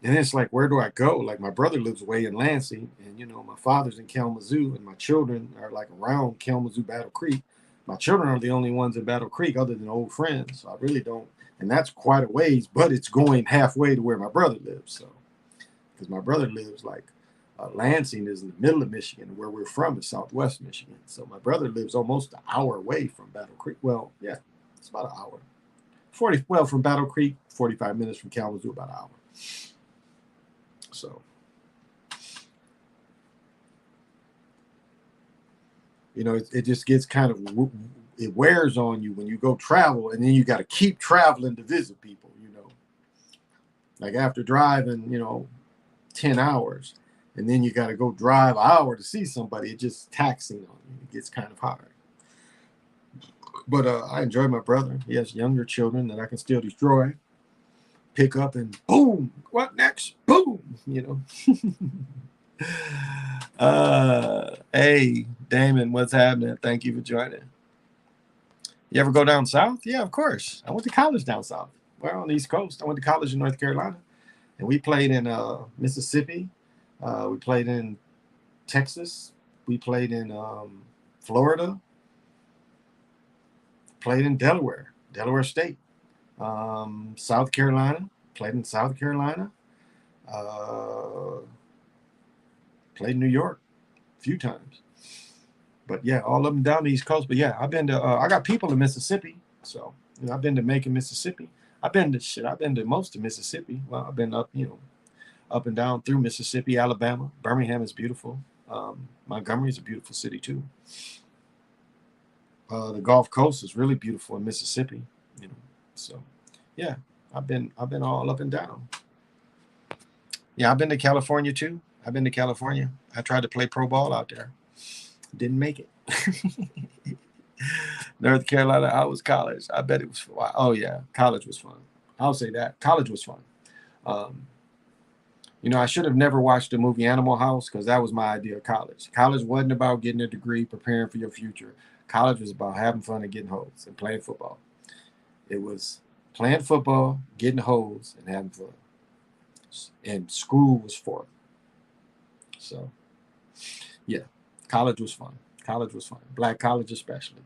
Speaker 1: and it's like, where do I go? Like my brother lives way in Lansing, and my father's in Kalamazoo, and my children are like around Kalamazoo, Battle Creek. My children are the only ones in Battle Creek other than old friends. So I really don't, and that's quite a ways, but it's going halfway to where my brother lives. So because my brother lives like Lansing is in the middle of Michigan, and where we're from is Southwest Michigan. So my brother lives almost an hour away from Battle Creek. Well, yeah, it's about an hour. 40. Well, from Battle Creek, 45 minutes from Kalamazoo, about an hour. So, it just gets kind of, it wears on you when you go travel, and then you got to keep traveling to visit people. Like after driving, 10 hours, and then you got to go drive an hour to see somebody. It's just taxing on you. It gets kind of hard. But I enjoy my brother. He has younger children that I can still destroy, pick up, and boom, what next? Boom, Hey, Damon, what's happening? Thank you for joining. You ever go down south? Yeah, of course. I went to college down south. We're on the East Coast. I went to college in North Carolina, and we played in Mississippi. We played in Texas. We played in Florida. Played in Delaware State. South Carolina. Played in South Carolina. Uh, Played in New York a few times. But yeah, all of them down the East Coast. But yeah, I've been to. I got people in Mississippi, so I've been to Macon, Mississippi. I've been to most of Mississippi. Well, I've been up, up and down through Mississippi, Alabama. Birmingham is beautiful. Montgomery is a beautiful city too. The Gulf Coast is really beautiful in Mississippi. So yeah, I've been all up and down. Yeah, I've been to California too. I've been to California. I tried to play pro ball out there. Didn't make it. North Carolina, I was college. I bet it was fun. Oh yeah, college was fun. I'll say that. College was fun. Um, I should have never watched the movie Animal House because that was my idea of college. College wasn't about getting a degree, preparing for your future. College was about having fun and getting hoes and playing football. It was playing football, getting hoes, and having fun. And school was for it. So, yeah, college was fun. College was fun. Black college especially.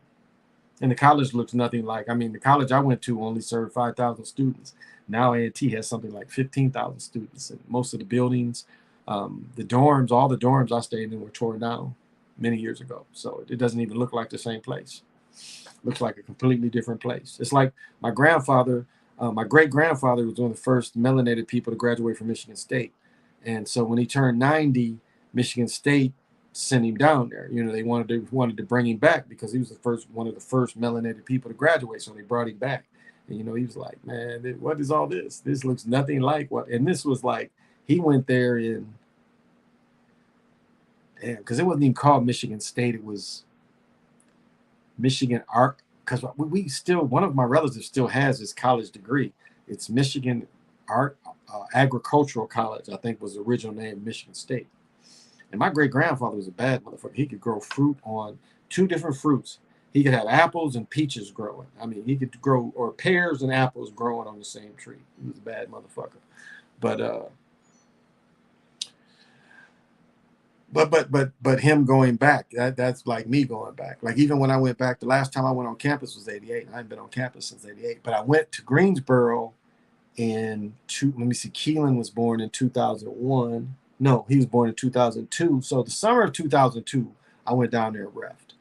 Speaker 1: And the college looks nothing like, the college I went to only served 5,000 students. Now A&T has something like 15,000 students. And most of the buildings, the dorms, all the dorms I stayed in were torn down many years ago. So it doesn't even look like the same place. It looks like a completely different place. It's like my grandfather, my great-grandfather was one of the first melanated people to graduate from Michigan State. And so when he turned 90, Michigan State sent him down there. They wanted to bring him back because he was one of the first melanated people to graduate. So they brought him back, and he was like, "Man, what is all this? This looks nothing like what." And this was like he went there in, damn, because it wasn't even called Michigan State. It was Michigan Art. Because we still, one of my relatives still has his college degree. It's Michigan Agricultural College, I think was the original name of Michigan State. And my great grandfather was a bad motherfucker. He could grow fruit on 2 different fruits. He could have apples and peaches growing. I mean, he could grow, or pears and apples growing on the same tree. He was a bad motherfucker. But but him going back, that's like me going back. Like even when I went back, the last time I went on campus was '88. I haven't been on campus since '88. But I went to Greensboro let me see, Keelan was born in 2001. No, he was born in 2002. So the summer of 2002, I went down there and refed.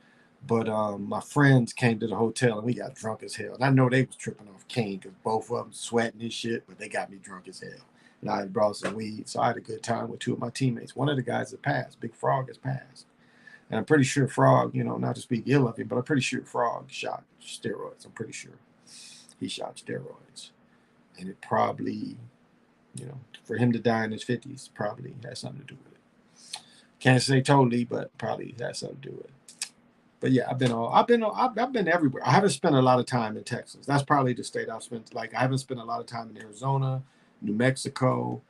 Speaker 1: But my friends came to the hotel and we got drunk as hell. And I know they was tripping off Kane because both of them sweating and shit, but they got me drunk as hell. And I had brought some weed, so I had a good time with 2 of my teammates. One of the guys that passed, Big Frog, has passed. And I'm pretty sure Frog, not to speak ill of him, but I'm pretty sure Frog shot steroids. I'm pretty sure he shot steroids. And it probably, for him to die in his 50s, probably has something to do with it. Can't say totally, but probably has something to do with it. But yeah, I've been everywhere. I haven't spent a lot of time in Texas. That's probably the state I've spent. Like I haven't spent a lot of time in Arizona, New Mexico.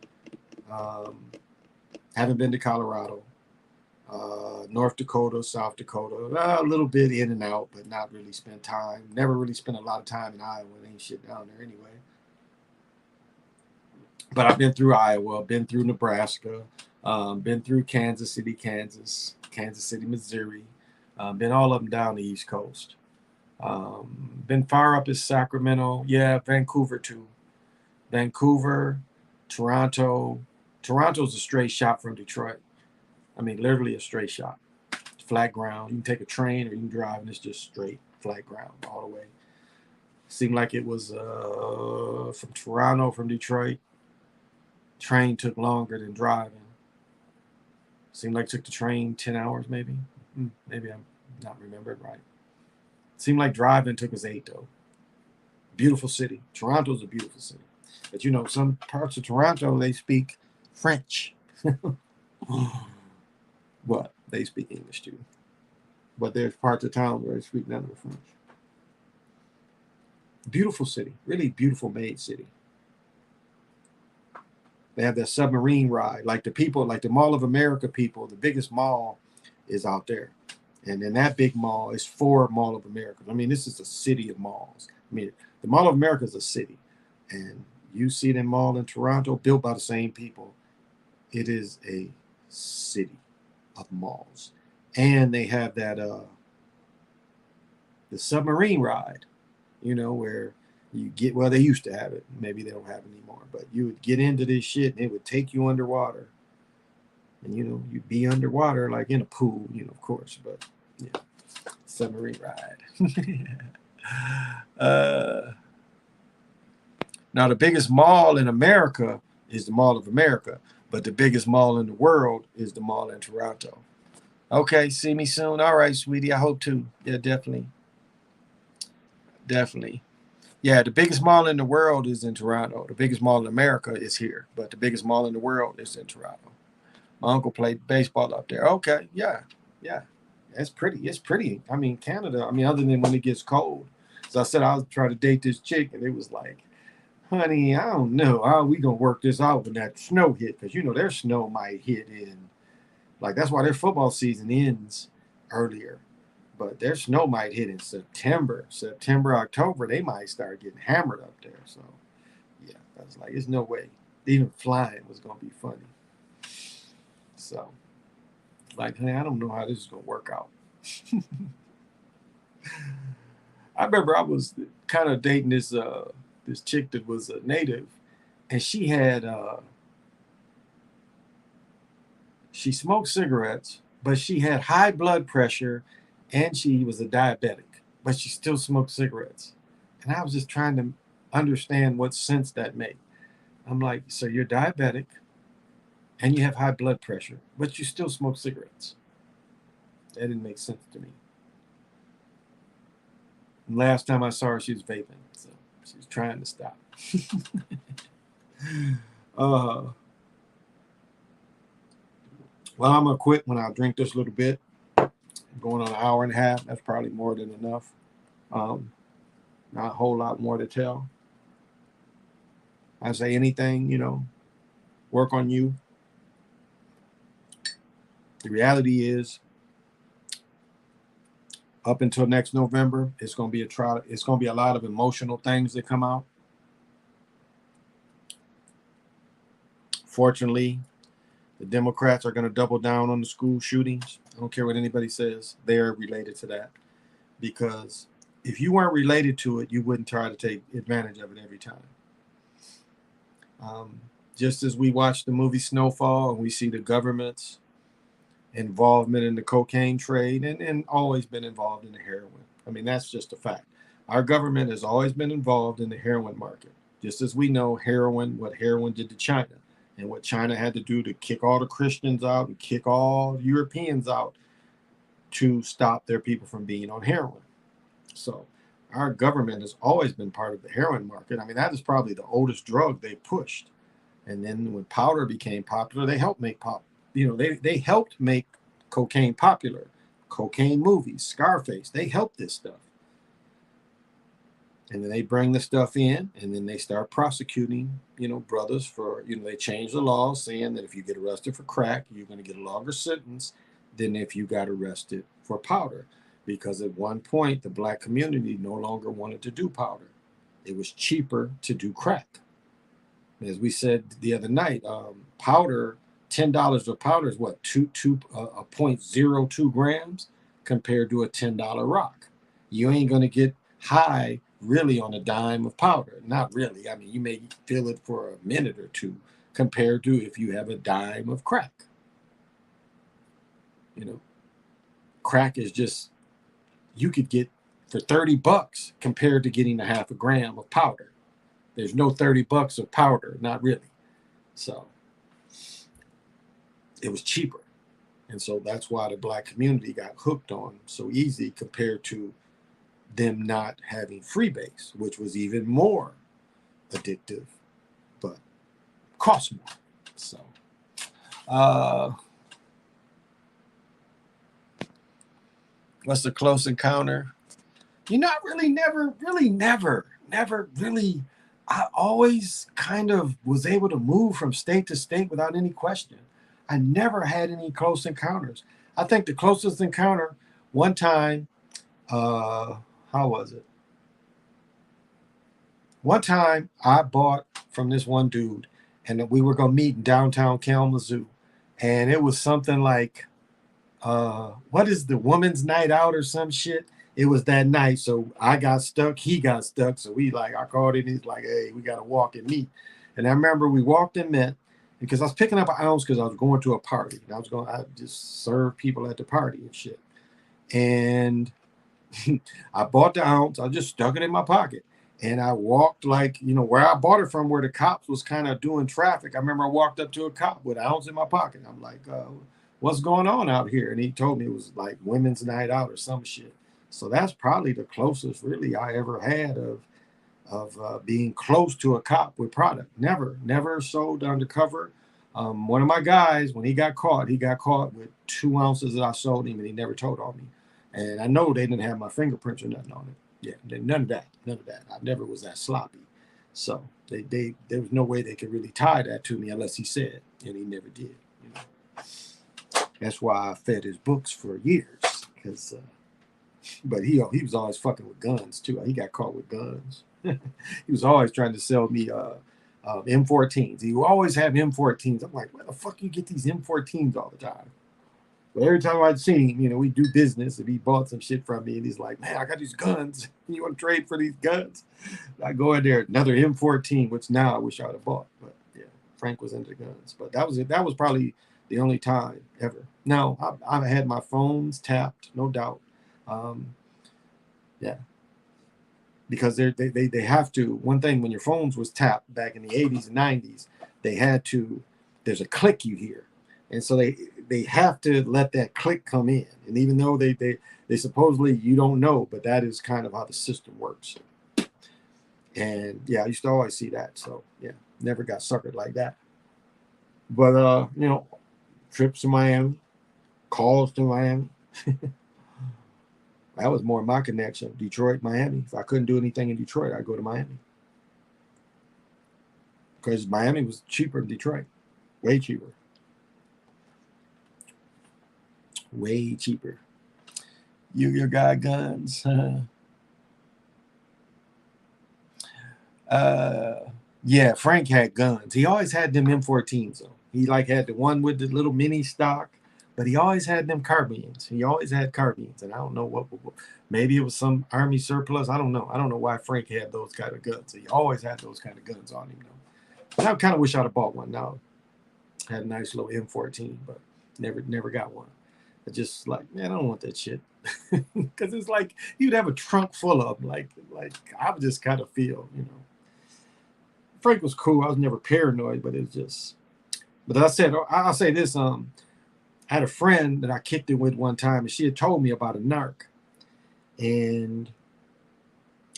Speaker 1: Haven't been to Colorado, North Dakota, South Dakota. A little bit in and out, but not really spent time. Never really spent a lot of time in Iowa. There ain't shit down there anyway. But I've been through Iowa, been through Nebraska, been through Kansas City, Kansas City, Missouri, been all up and down the East Coast. Been far up as Sacramento. Yeah, Vancouver too. Vancouver, Toronto. Toronto's a straight shot from Detroit. I mean, literally a straight shot. Flat ground. You can take a train or you can drive, and it's just straight flat ground all the way. Seemed like it was from Toronto, from Detroit. Train took longer than driving. Seemed like it took the train 10 hours, maybe. Maybe I'm not remembering right. Seemed like driving took us 8, though. Beautiful city. Toronto's a beautiful city. But some parts of Toronto, they speak French. But they speak English too. But there's parts of town where they speak none of the French. Beautiful city. Really beautiful made city. They have that submarine ride. Like the Mall of America people, the biggest mall is out there. And then that big mall is for Mall of America. I mean, this is a city of malls. I mean, the Mall of America is a city. And you see that mall in Toronto, built by the same people. It is a city of malls. And they have that the submarine ride, where you get, well, they used to have it. Maybe they don't have it anymore. But you would get into this shit and it would take you underwater. And, you'd be underwater like in a pool, of course. But, yeah, submarine ride. Now, the biggest mall in America is the Mall of America. But the biggest mall in the world is the mall in Toronto. Okay, see me soon. All right, sweetie. I hope to. Yeah, definitely. Definitely. Yeah, the biggest mall in the world is in Toronto. The biggest mall in America is here, but the biggest mall in the world is in Toronto. My uncle played baseball up there. Okay, yeah. It's pretty. It's pretty. I mean, Canada, other than when it gets cold. So I said I was trying to date this chick, and it was like, honey, I don't know. How we going to work this out when that snow hit? Because, their snow might hit in, like, that's why their football season ends earlier. But their snow might hit in September, October. They might start getting hammered up there. So, yeah, I was like, there's no way. Even flying was going to be funny. So, like, hey, I don't know how this is going to work out. I remember I was kind of dating this chick that was a native, and she smoked cigarettes, but she had high blood pressure, and she was a diabetic, but she still smoked cigarettes. And I was just trying to understand what sense that made. I'm like, so you're diabetic, and you have high blood pressure, but you still smoke cigarettes. That didn't make sense to me. And last time I saw her, she was vaping, so she was trying to stop. Well, I'm going to quit when I drink this little bit. I'm going on an hour and a half. That's probably more than enough. Not a whole lot more to tell. I say anything, work on you. The reality is, up until next November, it's going to be a trial. It's going to be a lot of emotional things that come out. Fortunately, the Democrats are going to double down on the school shootings. I don't care what anybody says. They're related to that. Because if you weren't related to it, you wouldn't try to take advantage of it every time. Just as we watch the movie Snowfall and we see the government's involvement in the cocaine trade and always been involved in the heroin. I mean, that's just a fact. Our government has always been involved in the heroin market, just as we know what heroin did to China and what China had to do to kick all the Christians out and kick all the Europeans out to stop their people from being on heroin. So our government has always been part of the heroin market. I mean, that is probably the oldest drug they pushed. And then when powder became popular, they helped make they helped make cocaine popular. Cocaine movies, Scarface, they helped this stuff. And then they bring the stuff in and then they start prosecuting, brothers for, they change the law saying that if you get arrested for crack, you're going to get a longer sentence than if you got arrested for powder. Because at one point, the black community no longer wanted to do powder. It was cheaper to do crack. As we said the other night, powder, $10 of powder is what, 0.02 grams compared to a $10 rock. You ain't going to get high really on a dime of powder. Not really. I mean, you may feel it for a minute or two compared to if you have a dime of crack. Crack is just, you could get for $30 compared to getting a half a gram of powder. There's no $30 of powder, not really. So it was cheaper. And so that's why the black community got hooked on so easy compared to them not having freebase, which was even more addictive, but cost more. So, what's the close encounter? Not really, never, really. I always kind of was able to move from state to state without any question. I never had any close encounters. I think the closest encounter one time, how was it? One time I bought from this one dude and we were going to meet in downtown Kalamazoo. And it was something like, what is the woman's night out or some shit? It was that night. So I got stuck. He got stuck. So I called it. He's like, hey, we got to walk and meet. And I remember we walked and met because I was picking up an ounce because I was going to a party. And I just serve people at the party and shit. And I bought the ounce. I just stuck it in my pocket. And I walked where I bought it from, where the cops was kind of doing traffic. I remember I walked up to a cop with an ounce in my pocket. I'm like, what's going on out here? And he told me it was like women's night out or some shit. So that's probably the closest really I ever had of being close to a cop with product. Never sold undercover. One of my guys, when he got caught with 2 ounces that I sold him, and he never told on me. And I know they didn't have my fingerprints or nothing on it. Yeah, none of that. I never was that sloppy. So there was no way they could really tie that to me unless he said, and he never did. That's why I fed his books for years, because. But he was always fucking with guns too. He got caught with guns. He was always trying to sell me M14s. He would always have M14s. I'm like, where the fuck you get these M14s all the time? But every time I'd see him, we do business, and he bought some shit from me, and he's like, man, I got these guns. You want to trade for these guns? I go in there, another M14, which now I wish I would have bought. But yeah, Frank was into guns. But that was it. That was probably the only time ever. Now, I've had my phones tapped, no doubt. Yeah, because they have to. One thing, when your phones was tapped back in the 80s and 90s, they had to. There's a click you hear, and so they have to let that click come in. And even though they supposedly, you don't know, but that is kind of how the system works. And yeah, I used to always see that. So yeah, never got suckered like that. But trips to Miami, calls to Miami. That was more my connection. Detroit, Miami. If I couldn't do anything in Detroit, I'd go to Miami. because Miami was cheaper than Detroit, way cheaper, way cheaper. You got guns. Uh, yeah, Frank had guns. He always had them M14s though. He like had the one with the little mini stock, but he always had them carbines. He always had carbines, and I don't know what. Maybe it was some army surplus. I don't know. I don't know why Frank had those kind of guns. He always had those kind of guns on him though. But I kind of wish I'd have bought one. Now had a nice little M14, but never got one. I just like, man, I don't want that shit. Because it's like you'd have a trunk full of them. Like I would just kind of feel, you know. Frank was cool. I was never paranoid, but it's just. But I said, I'll say this. I had a friend that I kicked it with one time, and she had told me about a narc, and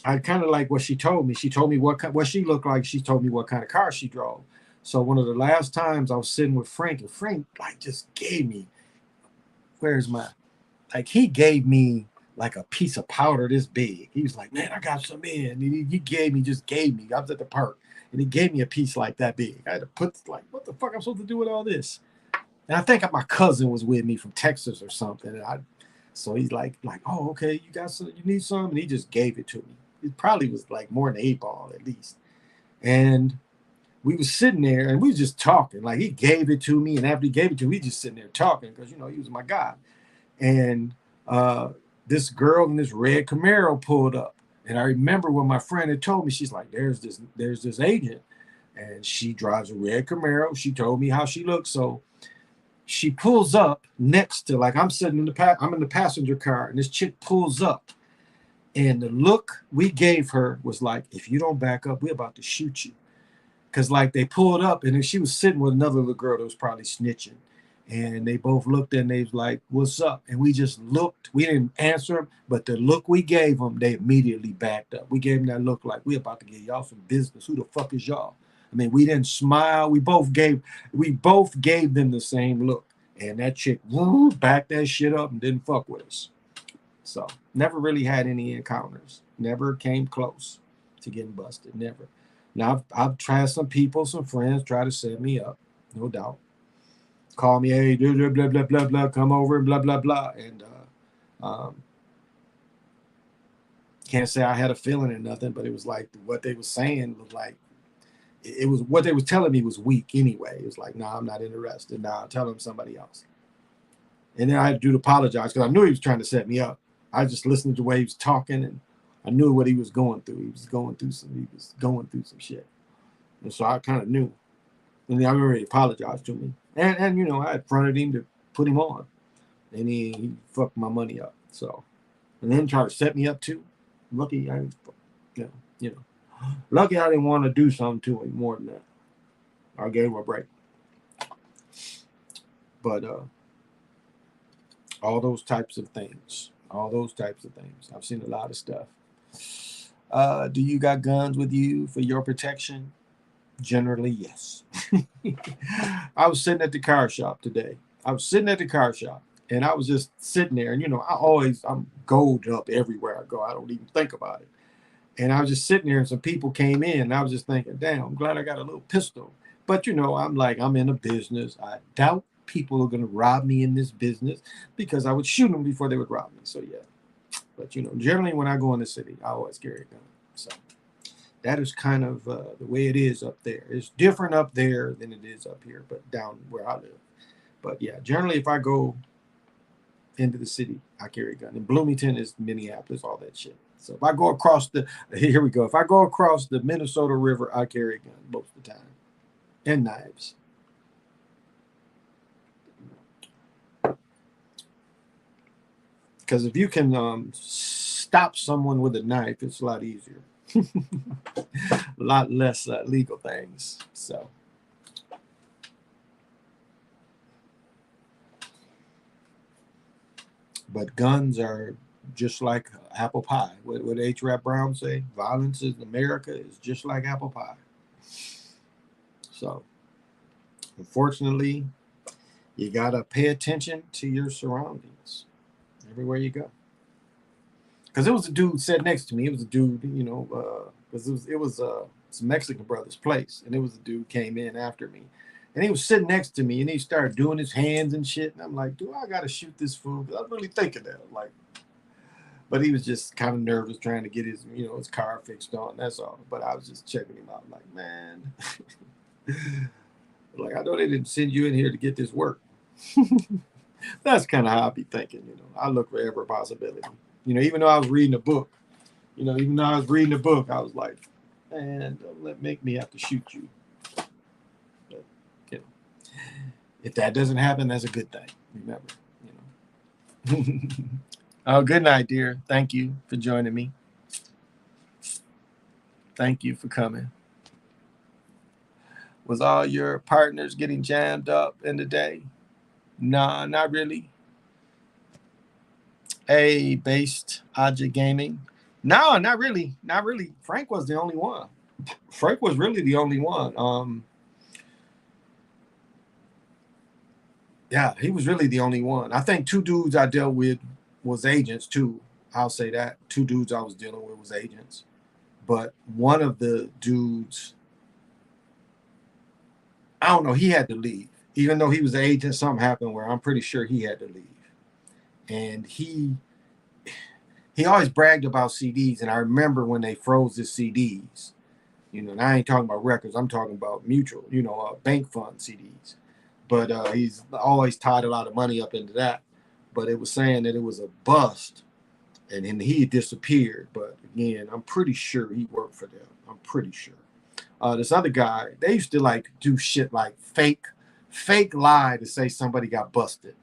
Speaker 1: I kind of like what she told me. She told me what she looked like. She told me what kind of car she drove. So one of the last times I was sitting with Frank, and Frank like just gave me, where's my, like he gave me like a piece of powder this big. He was like, man, I got some in. And he just gave me. I was at the park, and he gave me a piece like that big. I had to put like, what the fuck I'm supposed to do with all this? And I think my cousin was with me from Texas or something. So he's like, oh, okay, you got some, you need some, and he just gave it to me. It probably was like more than 8 ball at least. And we was sitting there and we was just talking. Like he gave it to me, and after he gave it to me, we just sitting there talking because he was my guy. And this girl in this red Camaro pulled up, and I remember when my friend had told me, she's like, there's this agent, and she drives a red Camaro. She told me how she looks, so she pulls up next to, like, I'm sitting in I'm in the passenger car, and this chick pulls up, and the look we gave her was like, if you don't back up, we're about to shoot you. Because like they pulled up, and then she was sitting with another little girl that was probably snitching, and they both looked, and they was like, what's up? And we just looked. We didn't answer them, but the look we gave them, they immediately backed up. We gave them that look like, we about to get y'all some business. Who the fuck is y'all? I mean, we didn't smile. We both gave them the same look. And that chick backed that shit up and didn't fuck with us. So never really had any encounters. Never came close to getting busted. Never. Now I've tried some people, some friends try to set me up, no doubt. Call me, hey, blah blah blah blah blah, come over and blah blah blah, and um, can't say I had a feeling or nothing, but it was like what they was saying was like it was what they was telling me was weak anyway. It was like, nah, I'm not interested. Nah, tell him somebody else. And then I had to apologize because I knew he was trying to set me up. I just listened to the way he was talking, and I knew what he was going through. He was going through some shit. And so I kind of knew. And then I remember he apologized to me. And I had fronted him to put him on. And he fucked my money up. So, and then tried to set me up too. Lucky I lucky I didn't want to do something to him more than that. I gave him a break. But all those types of things. I've seen a lot of stuff. Do you got guns with you for your protection? Generally, yes. I was sitting at the car shop today. And I was just sitting there. And, I'm gold up everywhere I go. I don't even think about it. And I was just sitting there, and some people came in. And I was just thinking, damn, I'm glad I got a little pistol. But, I'm in a business. I doubt people are going to rob me in this business because I would shoot them before they would rob me. So, yeah. But, generally when I go in the city, I always carry a gun. So that is kind of the way it is up there. It's different up there than it is up here, but down where I live. But yeah, generally if I go into the city, I carry a gun. And Bloomington is Minneapolis, all that shit. So if I go across here we go. If I go across the Minnesota River, I carry a gun most of the time. And knives. Because if you can stop someone with a knife, it's a lot easier. A lot less legal things. So, but guns are just like apple pie. What H. Rap Brown say? Violence in America is just like apple pie. So, unfortunately, you gotta pay attention to your surroundings everywhere you go. Because it was a dude sat next to me. It was a dude, because it was some Mexican brother's place, and it was a dude came in after me, and he was sitting next to me, and he started doing his hands and shit, and I'm like, do I gotta shoot this fool? Because I'm really thinking that, like, but he was just kind of nervous, trying to get his, his car fixed on. That's all. But I was just checking him out, like, man, like I know they didn't send you in here to get this work. That's kind of how I be thinking. I look for every possibility. Even though I was reading a book, even though I was reading a book, I was like, man, don't make me have to shoot you. But, if that doesn't happen, that's a good thing. Remember, Oh, good night, dear. Thank you for joining me. Thank you for coming. Was all your partners getting jammed up in the day? Nah, not really. Based Aja Gaming. No, not really. Not really. Frank was the only one. Frank was really the only one. Yeah, he was really the only one. I think two dudes I dealt with was agents too. I'll say that. Two dudes I was dealing with was agents. But one of the dudes, I don't know, he had to leave. Even though he was an agent, something happened where I'm pretty sure he had to leave. And he always bragged about CDs. And I remember when they froze his CDs, and I ain't talking about records, I'm talking about mutual, bank fund CDs. But he's always tied a lot of money up into that. But it was saying that it was a bust, and then he disappeared. But again, I'm pretty sure he worked for them. I'm pretty sure. This other guy, they used to like do shit like fake lie to say somebody got busted,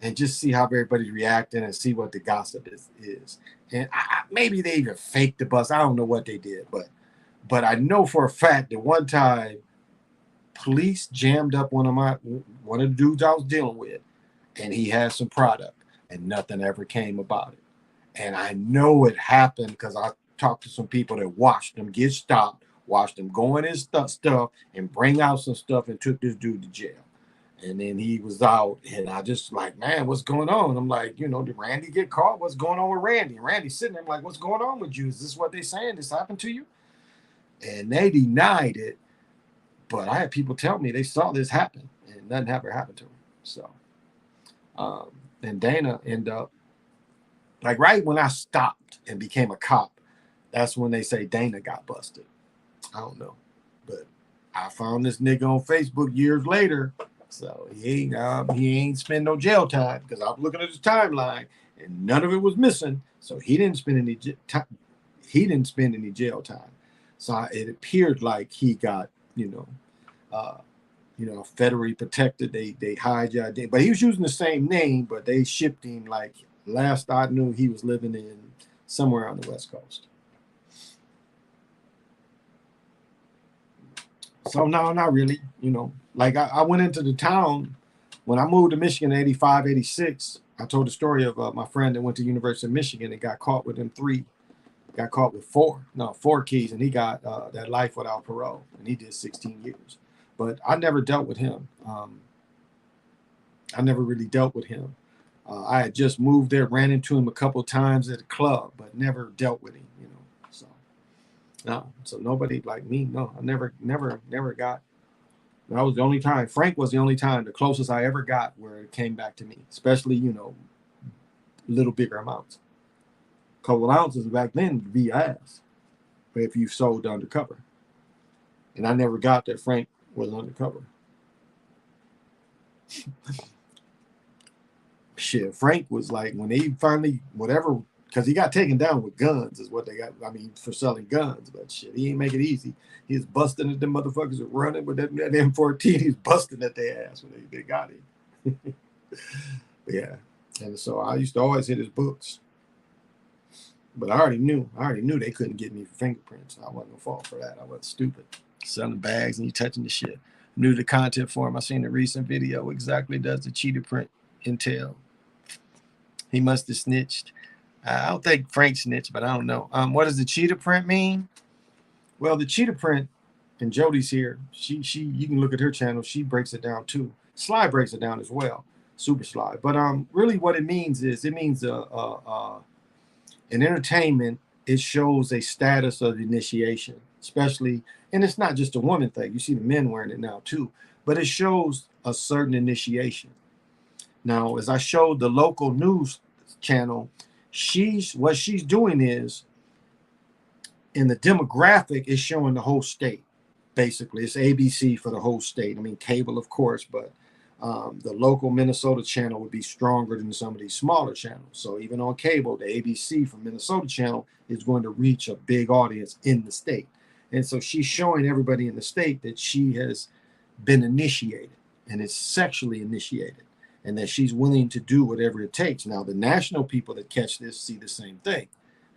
Speaker 1: and just see how everybody's reacting and see what the gossip is. And maybe they even faked the bust. I don't know what they did, but I know for a fact that one time police jammed up one of the dudes I was dealing with, and he had some product, and nothing ever came about it. And I know it happened because I talked to some people that watched them get stopped, watched him go in his stuff and bring out some stuff, and took this dude to jail. And then he was out, and I just like, man, what's going on? I'm like, did Randy get caught? What's going on with Randy? And Randy's sitting there, I'm like, what's going on with you? Is this what they're saying? This happened to you? And they denied it. But I had people tell me they saw this happen, and nothing ever happened to him. So, and Dana ended up, like right when I stopped and became a cop, that's when they say Dana got busted. I don't know. But I found this nigga on Facebook years later. So he ain't spend no jail time, because I was looking at his timeline and none of it was missing. So he didn't spend any time. He didn't spend any jail time. So it appeared like he got, federally protected. They hijacked, but he was using the same name, but they shipped him, like last I knew he was living in somewhere on the West Coast. So no, not really. Like I went into the town when I moved to Michigan in 85, 86. I told the story of my friend that went to University of Michigan and got caught with them got caught with four keys, and he got that life without parole, and he did 16 years. But I never dealt with him. I never really dealt with him. I had just moved there, ran into him a couple of times at a club, but never dealt with him, So no, so nobody like me. No, I never got. That was the only time. Frank was the only time, the closest I ever got where it came back to me, especially little bigger amounts. A couple of ounces back then would be ass, but if you sold undercover, and I never got that Frank was undercover. Shit, Frank was like, when they finally whatever, because he got taken down with guns is what they got. I mean, for selling guns, but shit, he ain't make it easy. He was busting at them motherfuckers running with that M14. He's busting at their ass when they got him. Yeah, and so I used to always hit his books. But I already knew they couldn't get me for fingerprints. I wasn't gonna fall for that. I wasn't stupid. Selling bags and you touching the shit. Knew the content for him. I seen the recent video. What exactly does the cheetah print entail? He must have snitched. I don't think Frank snitched, but I don't know. What does the cheetah print mean? Well, the cheetah print, and Jody's here. She you can look at her channel. She breaks it down too. Sly breaks it down as well. Super Sly. But really what it means is in entertainment, it shows a status of initiation, especially And it's not just a woman thing. You see the men wearing it now too, but it shows a certain initiation. Now, as I showed the local news channel, what she's doing is, in the demographic, is showing the whole state. Basically, it's ABC for the whole state. I mean, cable, of course, but the local Minnesota channel would be stronger than some of these smaller channels. So even on cable, the ABC from Minnesota channel is going to reach a big audience in the state. And so she's showing everybody in the state that she has been initiated, and it's sexually initiated, and that she's willing to do whatever it takes. Now, the national people that catch this see the same thing.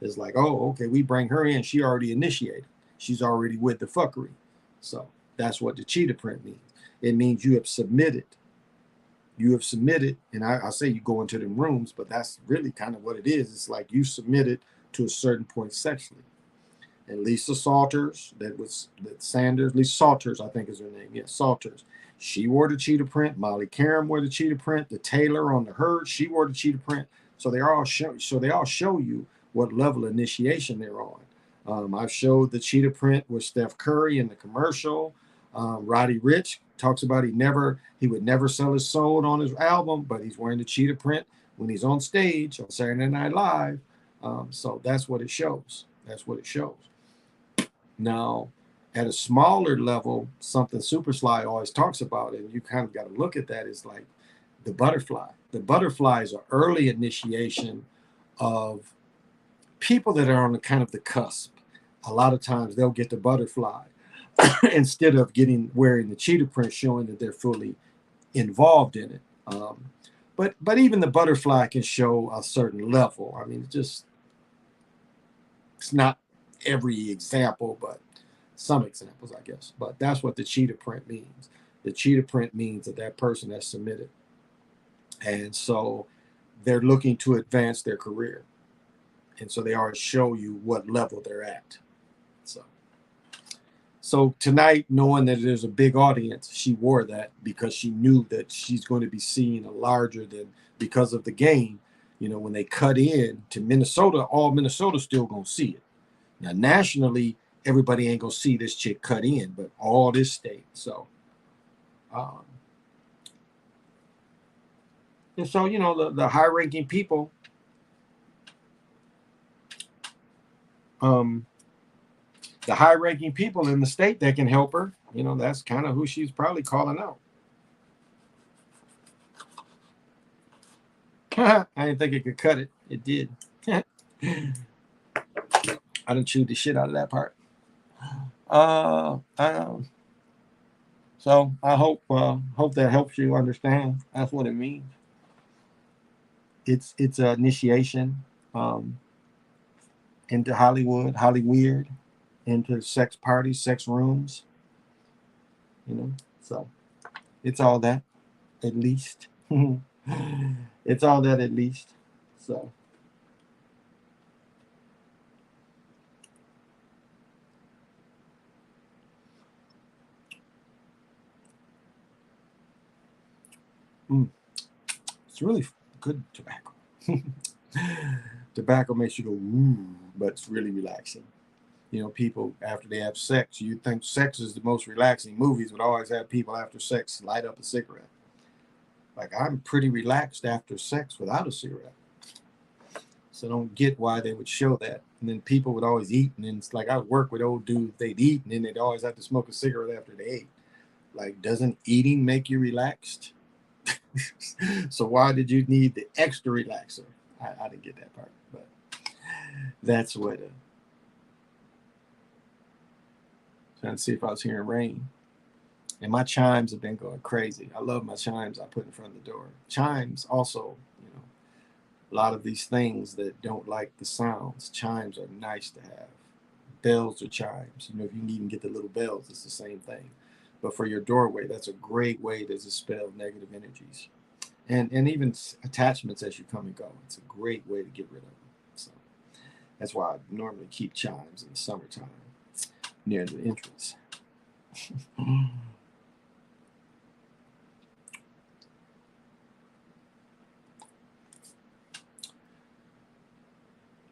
Speaker 1: It's like, oh, okay, we bring her in. She already initiated. She's already with the fuckery. So that's what the cheetah print means. It means you have submitted. You have submitted, and I say you go into them rooms, but that's really kind of what it is. It's like you submitted to a certain point sexually. And Lisa Salters, that Sanders, Lisa Salters, I think is her name. Yeah, Salters. She wore the cheetah print. Molly Karam wore the cheetah print. The Taylor on the herd, she wore the cheetah print. So they all show you what level of initiation they're on. I've showed the cheetah print with Steph Curry in the commercial. Roddy Ricch talks about he would never sell his soul on his album, but he's wearing the cheetah print when he's on stage on Saturday Night Live. So that's what it shows. That's what it shows. Now, at a smaller level, something Super Sly always talks about, and you kind of got to look at that, is like the butterfly. The butterfly is an early initiation of people that are on the kind of the cusp. A lot of times they'll get the butterfly instead of wearing the cheetah print, showing that they're fully involved in it. But even the butterfly can show a certain level. I mean, it's not every example, but some examples, I guess. But that's what the cheetah print means. The cheetah print means that person has submitted, and so they're looking to advance their career, and so they always show you what level they're at. So tonight, knowing that there's a big audience, she wore that because she knew that she's going to be seen larger than, because of the game. You know, when they cut in to Minnesota, all Minnesota's still going to see it. Now, nationally, everybody ain't going to see this chick cut in, but all this state. So, and so, you know, the high-ranking people, the high-ranking people in the state that can help her, you know, that's kind of who she's probably calling out. I didn't think it could cut it. It did. I done chewed the shit out of that part. So I hope that helps you understand. That's what it means. It's an initiation into Hollywood, Hollyweird, into sex parties, sex rooms. You know, so it's all that, at least. It's all that, at least. So. It's really good tobacco. Tobacco makes you go, ooh, but it's really relaxing. You know, people, after they have sex, you think sex is the most relaxing. Movies would always have people after sex light up a cigarette. Like, I'm pretty relaxed after sex without a cigarette. So I don't get why they would show that. And then people would always eat, and then it's like I work with old dudes, they'd eat, and then they'd always have to smoke a cigarette after they ate. Like, doesn't eating make you relaxed? So why did you need the extra relaxer? I didn't get that part, but that's what. Trying to see if I was hearing rain. And my chimes have been going crazy. I love my chimes I put in front of the door. Chimes also, you know, a lot of these things that don't like the sounds, chimes are nice to have. Bells or chimes. You know, if you can even get the little bells, it's the same thing. But for your doorway, that's a great way to dispel negative energies. And even attachments as you come and go. It's a great way to get rid of them. So that's why I normally keep chimes in the summertime near the entrance.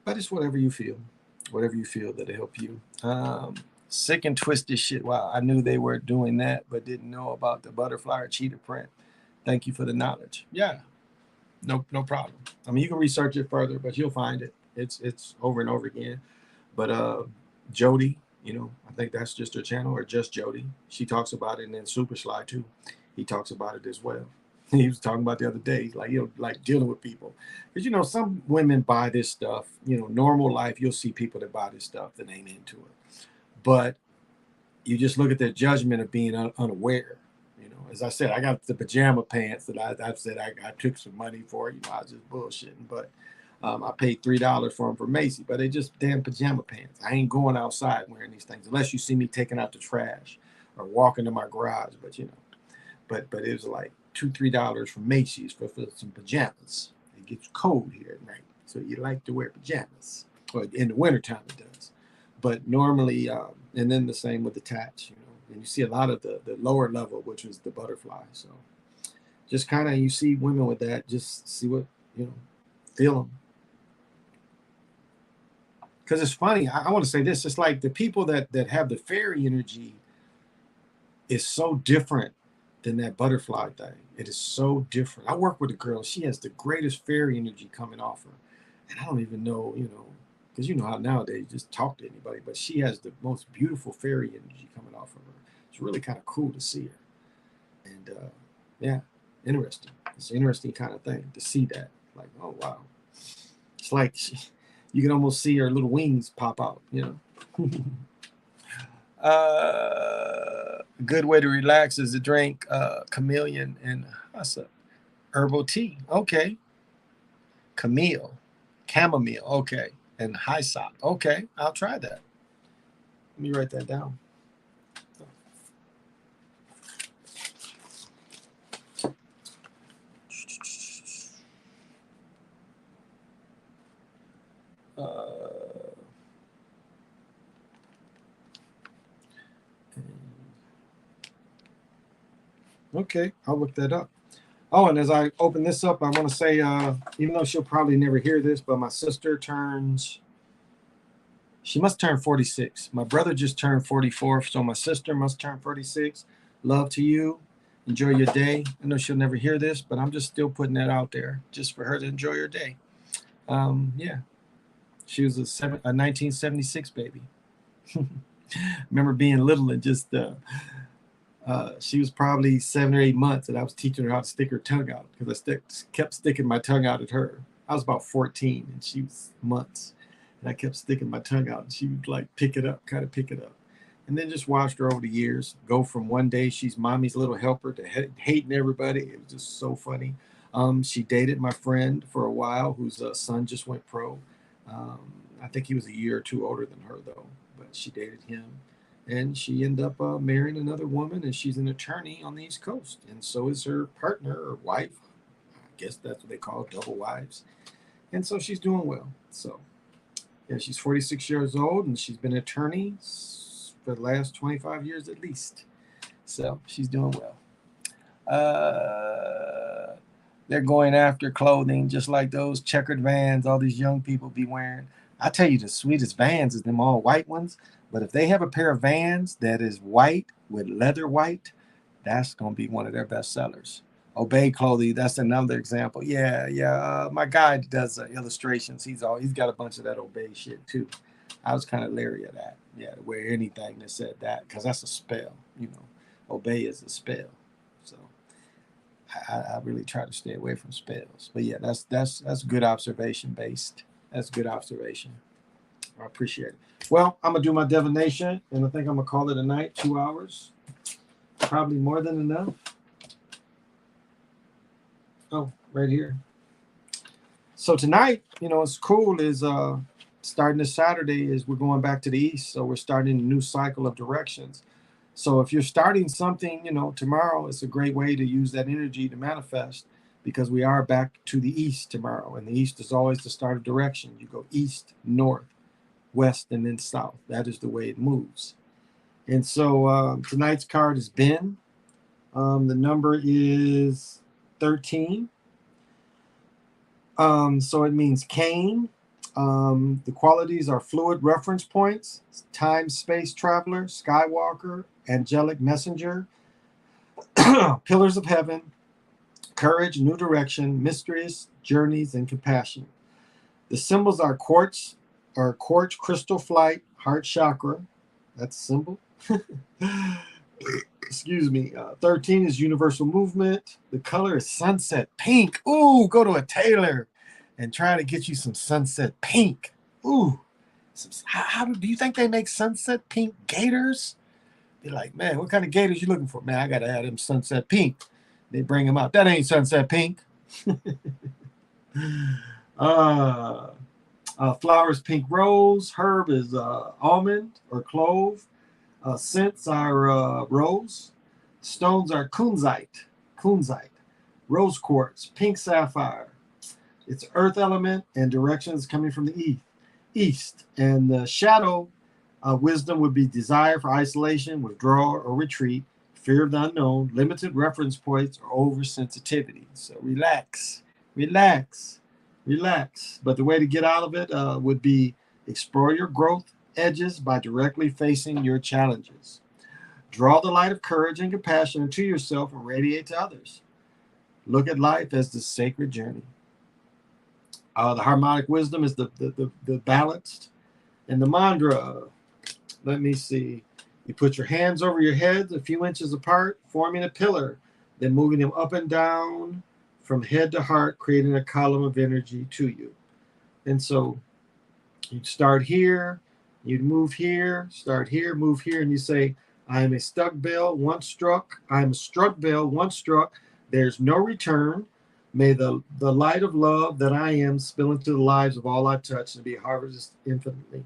Speaker 1: But it's whatever you feel that'll help you.
Speaker 2: Sick and twisted shit. Wow, I knew they were doing that, but didn't know about the butterfly or cheetah print. Thank you for the knowledge. Yeah, no problem. I mean, you can research it further, but you'll find it. It's over and over again. But Jody, I think that's just her channel, or just Jody. She talks about it, and then Super Sly too. He talks about it as well. He was talking about the other day, like like dealing with people, because some women buy this stuff. Normal life, you'll see people that buy this stuff that ain't into it, but you just look at their judgment of being unaware. As I said, I got the pajama pants that I've said I took some money for. I was just bullshitting, but I paid $3 for them for Macy, but they just damn pajama pants. I ain't going outside wearing these things unless you see me taking out the trash or walking to my garage. But it was like $2-3 from Macy's for some pajamas. It gets cold here at night, so you like to wear pajamas. But in the wintertime it does. But normally, and then the same with the tats, and you see a lot of the lower level, which is the butterfly. So just kind of, you see women with that, just see what, feel them. Because it's funny, I want to say this, it's like the people that have the fairy energy is so different than that butterfly thing. It is so different. I work with a girl, she has the greatest fairy energy coming off her. And I don't even know, because you know how nowadays you just talk to anybody, but she has the most beautiful fairy energy coming off of her. It's really kind of cool to see her. And yeah, interesting. It's an interesting kind of thing to see that. Like, oh, wow. It's like you can almost see her little wings pop out, Good way to relax is to drink chameleon and what's up? Herbal tea. Okay. Chamomile. Okay. And hyssop. Okay. I'll try that. Let me write that down. Okay, I'll look that up. Oh, and as I open this up, I want to say, even though she'll probably never hear this, but my sister she must turn 46. My brother just turned 44, so my sister must turn 46. Love to you. Enjoy your day. I know she'll never hear this, but I'm just still putting that out there just for her to enjoy her day. Yeah. She was a 1976 baby. Remember being little and just she was probably 7 or 8 months, and I was teaching her how to stick her tongue out because I kept sticking my tongue out at her. I was about 14, and she was months, and I kept sticking my tongue out, and she would like pick it up, kind of pick it up, and then just watched her over the years go from one day she's mommy's little helper to hating everybody. It was just so funny. She dated my friend for a while, whose son just went pro. I think he was a year or two older than her though, but she dated him. And she ended up marrying another woman, and she's an attorney on the East Coast, and so is her partner or wife. I guess that's what they call double wives. And so she's doing well. So yeah, she's 46 years old, and she's been an attorney for the last 25 years at least. So she's doing well. They're going after clothing just like those checkered Vans all these young people be wearing. I tell you, the sweetest Vans is them all white ones. But if they have a pair of Vans that is white with leather white, that's going to be one of their best sellers. Obey Clothing, that's another example. Yeah. My guy does illustrations. He's got a bunch of that Obey shit too. I was kind of leery of that. Yeah, to wear anything that said that, because that's a spell. Obey is a spell. So I really try to stay away from spells. But yeah, that's good observation based. That's good observation. I appreciate it. Well, I'm gonna do my divination, and I think I'm gonna call it a night. 2 hours, probably more than enough. Oh, right here. So tonight, what's cool is starting this Saturday is we're going back to the east, so we're starting a new cycle of directions. So if you're starting something, tomorrow, it's a great way to use that energy to manifest, because we are back to the east tomorrow, and the east is always the start of direction. You go east, north, west, and then south. That is the way it moves. And so tonight's card is Ben. The number is 13. So it means Cain. The qualities are fluid reference points, time space traveler, skywalker, angelic messenger, pillars of heaven, courage, new direction, mysterious journeys, and compassion. The symbols are quartz crystal flight, heart chakra. That's a symbol. Excuse me. 13 is universal movement. The color is sunset pink. Ooh, go to a tailor and try to get you some sunset pink. Ooh. How do you think they make sunset pink gaiters? Be like, man, what kind of gators you looking for? Man, I got to have them sunset pink. They bring them out. That ain't sunset pink. Flowers, pink rose. Herb is almond or clove. Scents are rose. Stones are kunzite, rose quartz, pink sapphire. It's earth element and directions coming from the east. And the shadow wisdom would be desire for isolation, withdrawal, or retreat, fear of the unknown, limited reference points, or oversensitivity. So relax. But the way to get out of it would be explore your growth edges by directly facing your challenges. Draw the light of courage and compassion into yourself and radiate to others. Look at life as the sacred journey. The harmonic wisdom is the balanced. And the mantra, let me see. You put your hands over your heads a few inches apart, forming a pillar, then moving them up and down from head to heart, creating a column of energy to you. And so you'd start here, you'd move here, start here, move here, and you say, I am a stuck bell once struck. I am a struck bell once struck. There's no return. May the light of love that I am spill into the lives of all I touch and be harvested infinitely.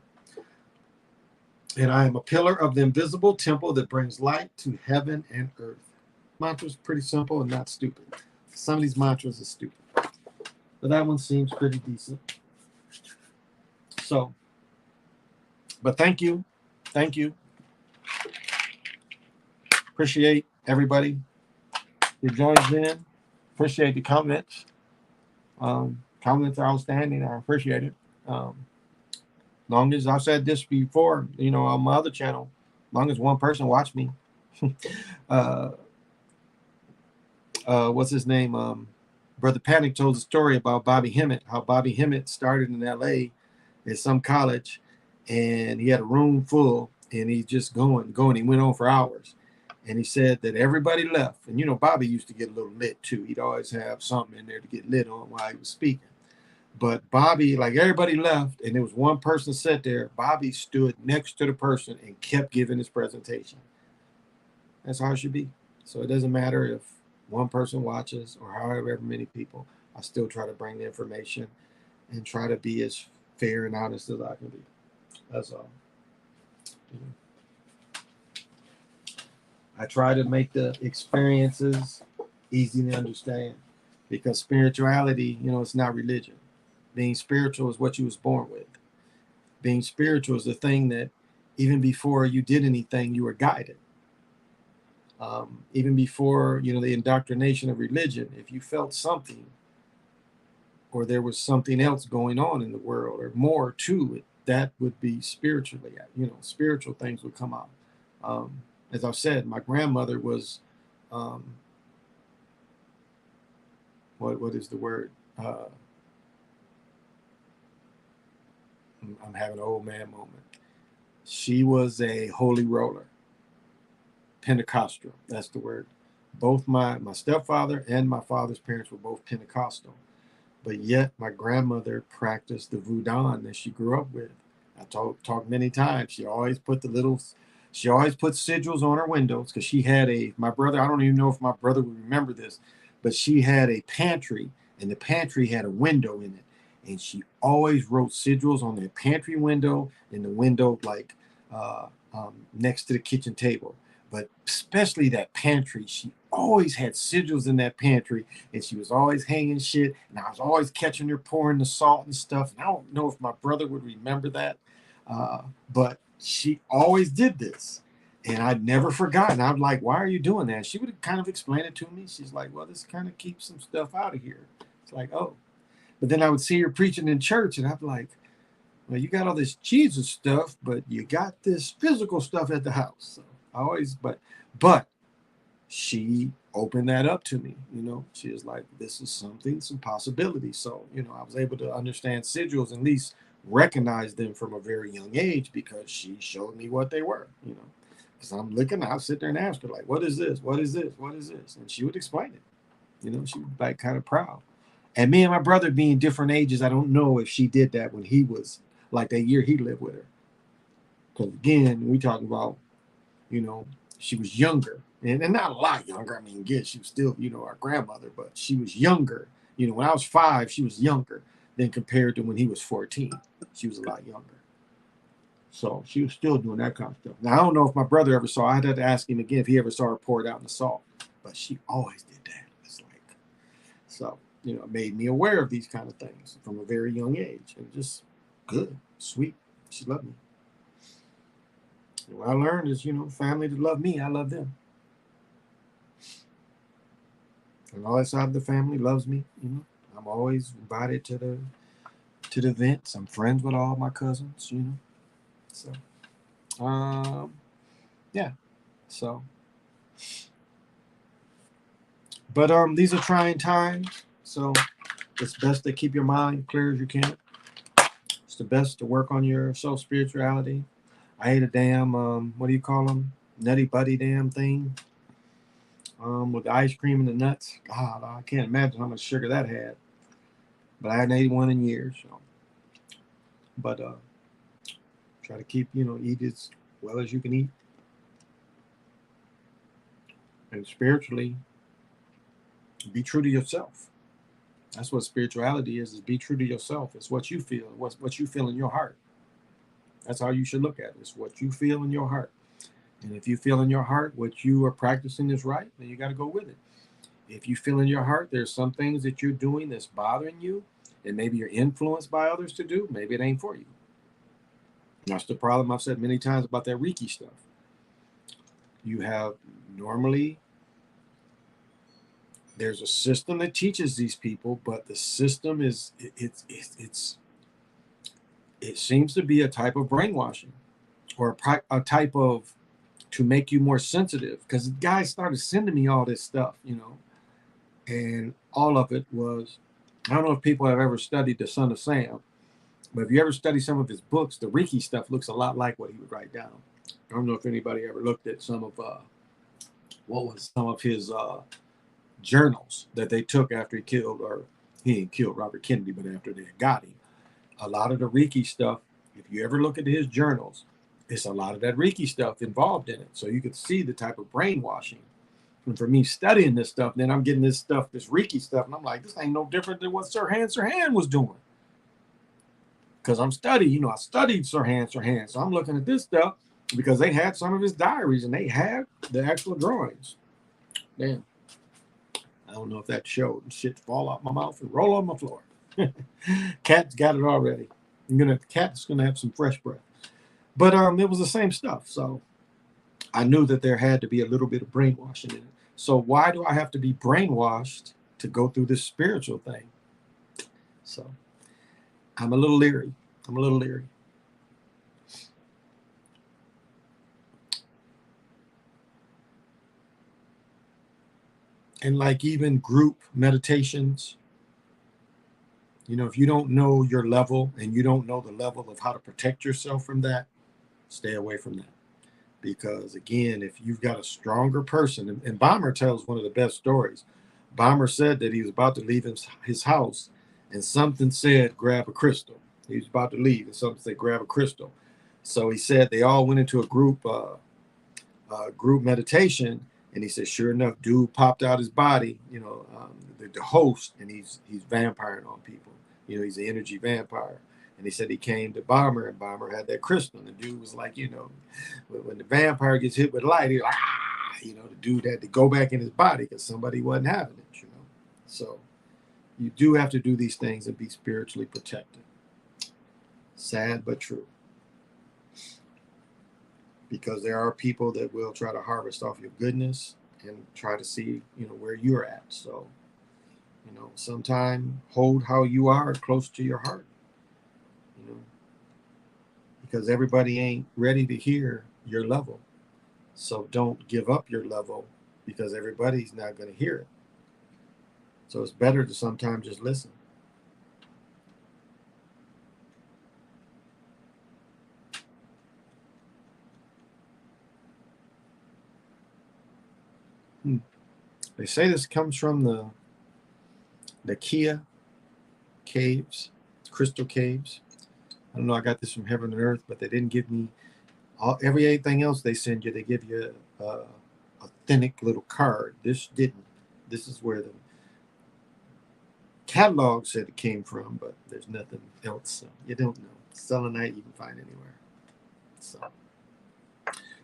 Speaker 2: And I am a pillar of the invisible temple that brings light to heaven and earth. Mantra's pretty simple and not stupid. Some of these mantras are stupid, but that one seems pretty decent. So, but thank you. Appreciate everybody who joins in. Appreciate the comments. Comments are outstanding. I appreciate it. Long as I've said this before, on my other channel, long as one person watch me. What's his name? Brother Panic told a story about Bobby Hemmett, how Bobby Hemmett started in LA at some college, and he had a room full, and he just going. He went on for hours. And he said that everybody left. And, Bobby used to get a little lit, too. He'd always have something in there to get lit on while he was speaking. But Bobby, like everybody left, and there was one person sat there. Bobby stood next to the person and kept giving his presentation. That's how it should be. So it doesn't matter if one person watches or however many people. I still try to bring the information and try to be as fair and honest as I can be. That's all. I try to make the experiences easy to understand, because spirituality, it's not religion. Being spiritual is what you was born with. Being spiritual is the thing that even before you did anything, you were guided. Even before, the indoctrination of religion, if you felt something or there was something else going on in the world or more to it, that would be spiritually, spiritual things would come out. As I've said, my grandmother was, what is the word? I'm having an old man moment. She was a holy roller, Pentecostal. That's the word. Both my stepfather and my father's parents were both Pentecostal, but yet my grandmother practiced the Voodoo that she grew up with. I talked many times. She always put sigils on her windows, because she had my brother, I don't even know if my brother would remember this, but she had a pantry, and the pantry had a window in it. And she always wrote sigils on the pantry window and the window next to the kitchen table. But especially that pantry, she always had sigils in that pantry, and she was always hanging shit. And I was always catching her pouring the salt and stuff. And I don't know if my brother would remember that, but she always did this. And I'd never forgotten. I'm like, why are you doing that? She would kind of explain it to me. She's like, well, this kind of keeps some stuff out of here. It's like, oh. But then I would see her preaching in church, and I'd be like, well, you got all this Jesus stuff, but you got this physical stuff at the house. So I always, but she opened that up to me. She was like, this is something, some possibilities. So, I was able to understand sigils, at least recognize them from a very young age, because she showed me what they were, because I'm looking, I'll sit there and ask her, like, what is this? What is this? What is this? And she would explain it. She would be like kind of proud. And me and my brother being different ages, I don't know if she did that when he was like that year he lived with her. Because again, we talking about, you know, she was younger and not a lot younger. I mean, again, she was still, our grandmother, but she was younger. When I was 5, she was younger than compared to when he was 14. She was a lot younger. So she was still doing that kind of stuff. Now, I don't know if my brother ever saw, I'd have to ask him again if he ever saw her pour it out in the salt, but she always did that. It's like, so, it made me aware of these kind of things from a very young age, and just good, sweet. She loved me. And what I learned is, family that love me, I love them. And all that side of the family loves me. I'm always invited to the events. I'm friends with all my cousins. So, yeah. So, but these are trying times. So it's best to keep your mind clear as you can. It's the best to work on your soul spirituality. I ate a damn what do you call them? Nutty buddy damn thing. With the ice cream and the nuts. God, I can't imagine how much sugar that had. But I hadn't ate one in years. So. But try to keep, eat as well as you can eat. And spiritually, be true to yourself. That's what spirituality is be true to yourself. It's what you feel, what you feel in your heart. That's how you should look at it. It's what you feel in your heart. And if you feel in your heart what you are practicing is right, then you got to go with it. If you feel in your heart there's some things that you're doing that's bothering you, and maybe you're influenced by others to do, maybe it ain't for you. That's the problem I've said many times about that Reiki stuff. You have normally, there's a system that teaches these people, but the system is, it seems to be a type of brainwashing, or a type of, to make you more sensitive, because guys started sending me all this stuff, and all of it was, I don't know if people have ever studied the Son of Sam, but if you ever study some of his books, the Reiki stuff looks a lot like what he would write down. I don't know if anybody ever looked at some of his journals that they took after he killed, or he didn't kill Robert Kennedy, but after they got him. A lot of the Reiki stuff, if you ever look at his journals, it's a lot of that Reiki stuff involved in it. So you could see the type of brainwashing. And for me studying this stuff, then I'm getting this stuff, this Reiki stuff, and I'm like, this ain't no different than what Sirhan was doing. Because I'm studying, I studied Sirhan. So I'm looking at this stuff because they had some of his diaries and they had the actual drawings. Damn. I don't know if that showed. Shit fall out my mouth and roll on my floor. Cat's got it already. Cat's gonna have some fresh breath. But it was the same stuff. So I knew that there had to be a little bit of brainwashing in it. So why do I have to be brainwashed to go through this spiritual thing? So I'm a little leery. And like even group meditations, if you don't know your level and you don't know the level of how to protect yourself from that, stay away from that. Because again, if you've got a stronger person, and Bomber tells one of the best stories. Bomber said that he was about to leave his house and something said, grab a crystal. He was about to leave and something said, grab a crystal. So he said they all went into a group meditation, and he said, sure enough, dude popped out his body, the host, and he's vampiring on people. He's an energy vampire. And he said he came to Bomber, and Bomber had that crystal. And the dude was like, when the vampire gets hit with light, he's like, the dude had to go back in his body because somebody wasn't having it, So you do have to do these things and be spiritually protected. Sad but true. Because there are people that will try to harvest off your goodness and try to see, where you're at. So, sometime hold how you are close to your heart. because everybody ain't ready to hear your level. So don't give up your level because everybody's not going to hear it. So it's better to sometimes just listen. They say this comes from the Kia caves, crystal caves. I don't know. I got this from Heaven and Earth, but they didn't give me everything else they send you. They give you a authentic little card. This didn't. This is where the catalog said it came from, but there's nothing else. So you don't know. Selenite you can find anywhere. So,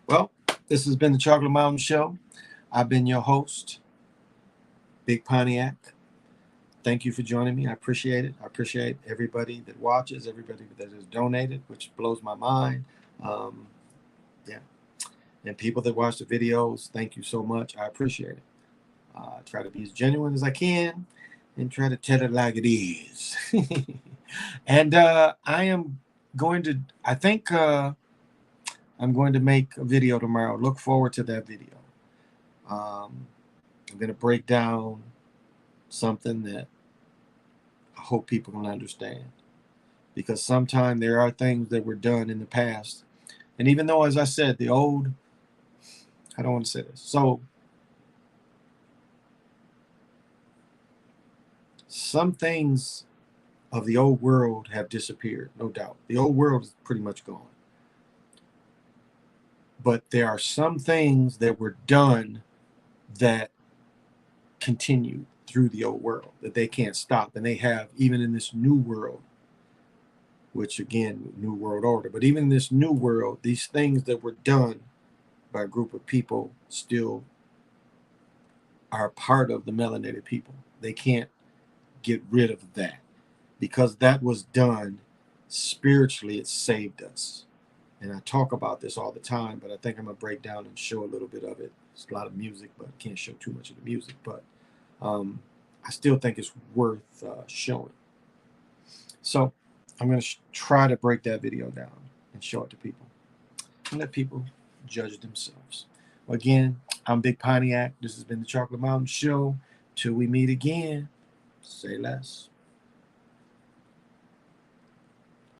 Speaker 2: well, this has been the Chocolate Mountain Show. I've been your host, Big Pontiac. Thank you for joining me. I appreciate it. I appreciate everybody that watches, everybody that has donated, which blows my mind. Yeah. And people that watch the videos, thank you so much. I appreciate it. I try to be as genuine as I can and try to tell it like it is. And I am going to, I think I'm going to make a video tomorrow. Look forward to that video. I'm going to break down something that I hope people can understand. Because sometimes there are things that were done in the past. And even though, as I said, the old, I don't want to say this. So some things of the old world have disappeared, no doubt. The old world is pretty much gone. But there are some things that were done that continue through the old world that they can't stop. And they have, even in this new world, which again, new world order, but even in this new world, these things that were done by a group of people still are part of the melanated people. They can't get rid of that because that was done spiritually. It saved us. And I talk about this all the time, but I think I'm going to break down and show a little bit of it. It's a lot of music, but I can't show too much of the music. But I still think it's worth showing. So I'm going to try to break that video down and show it to people and let people judge themselves. Again, I'm Big Pontiac. This has been the Chocolate Mountain Show. Till we meet again, say less.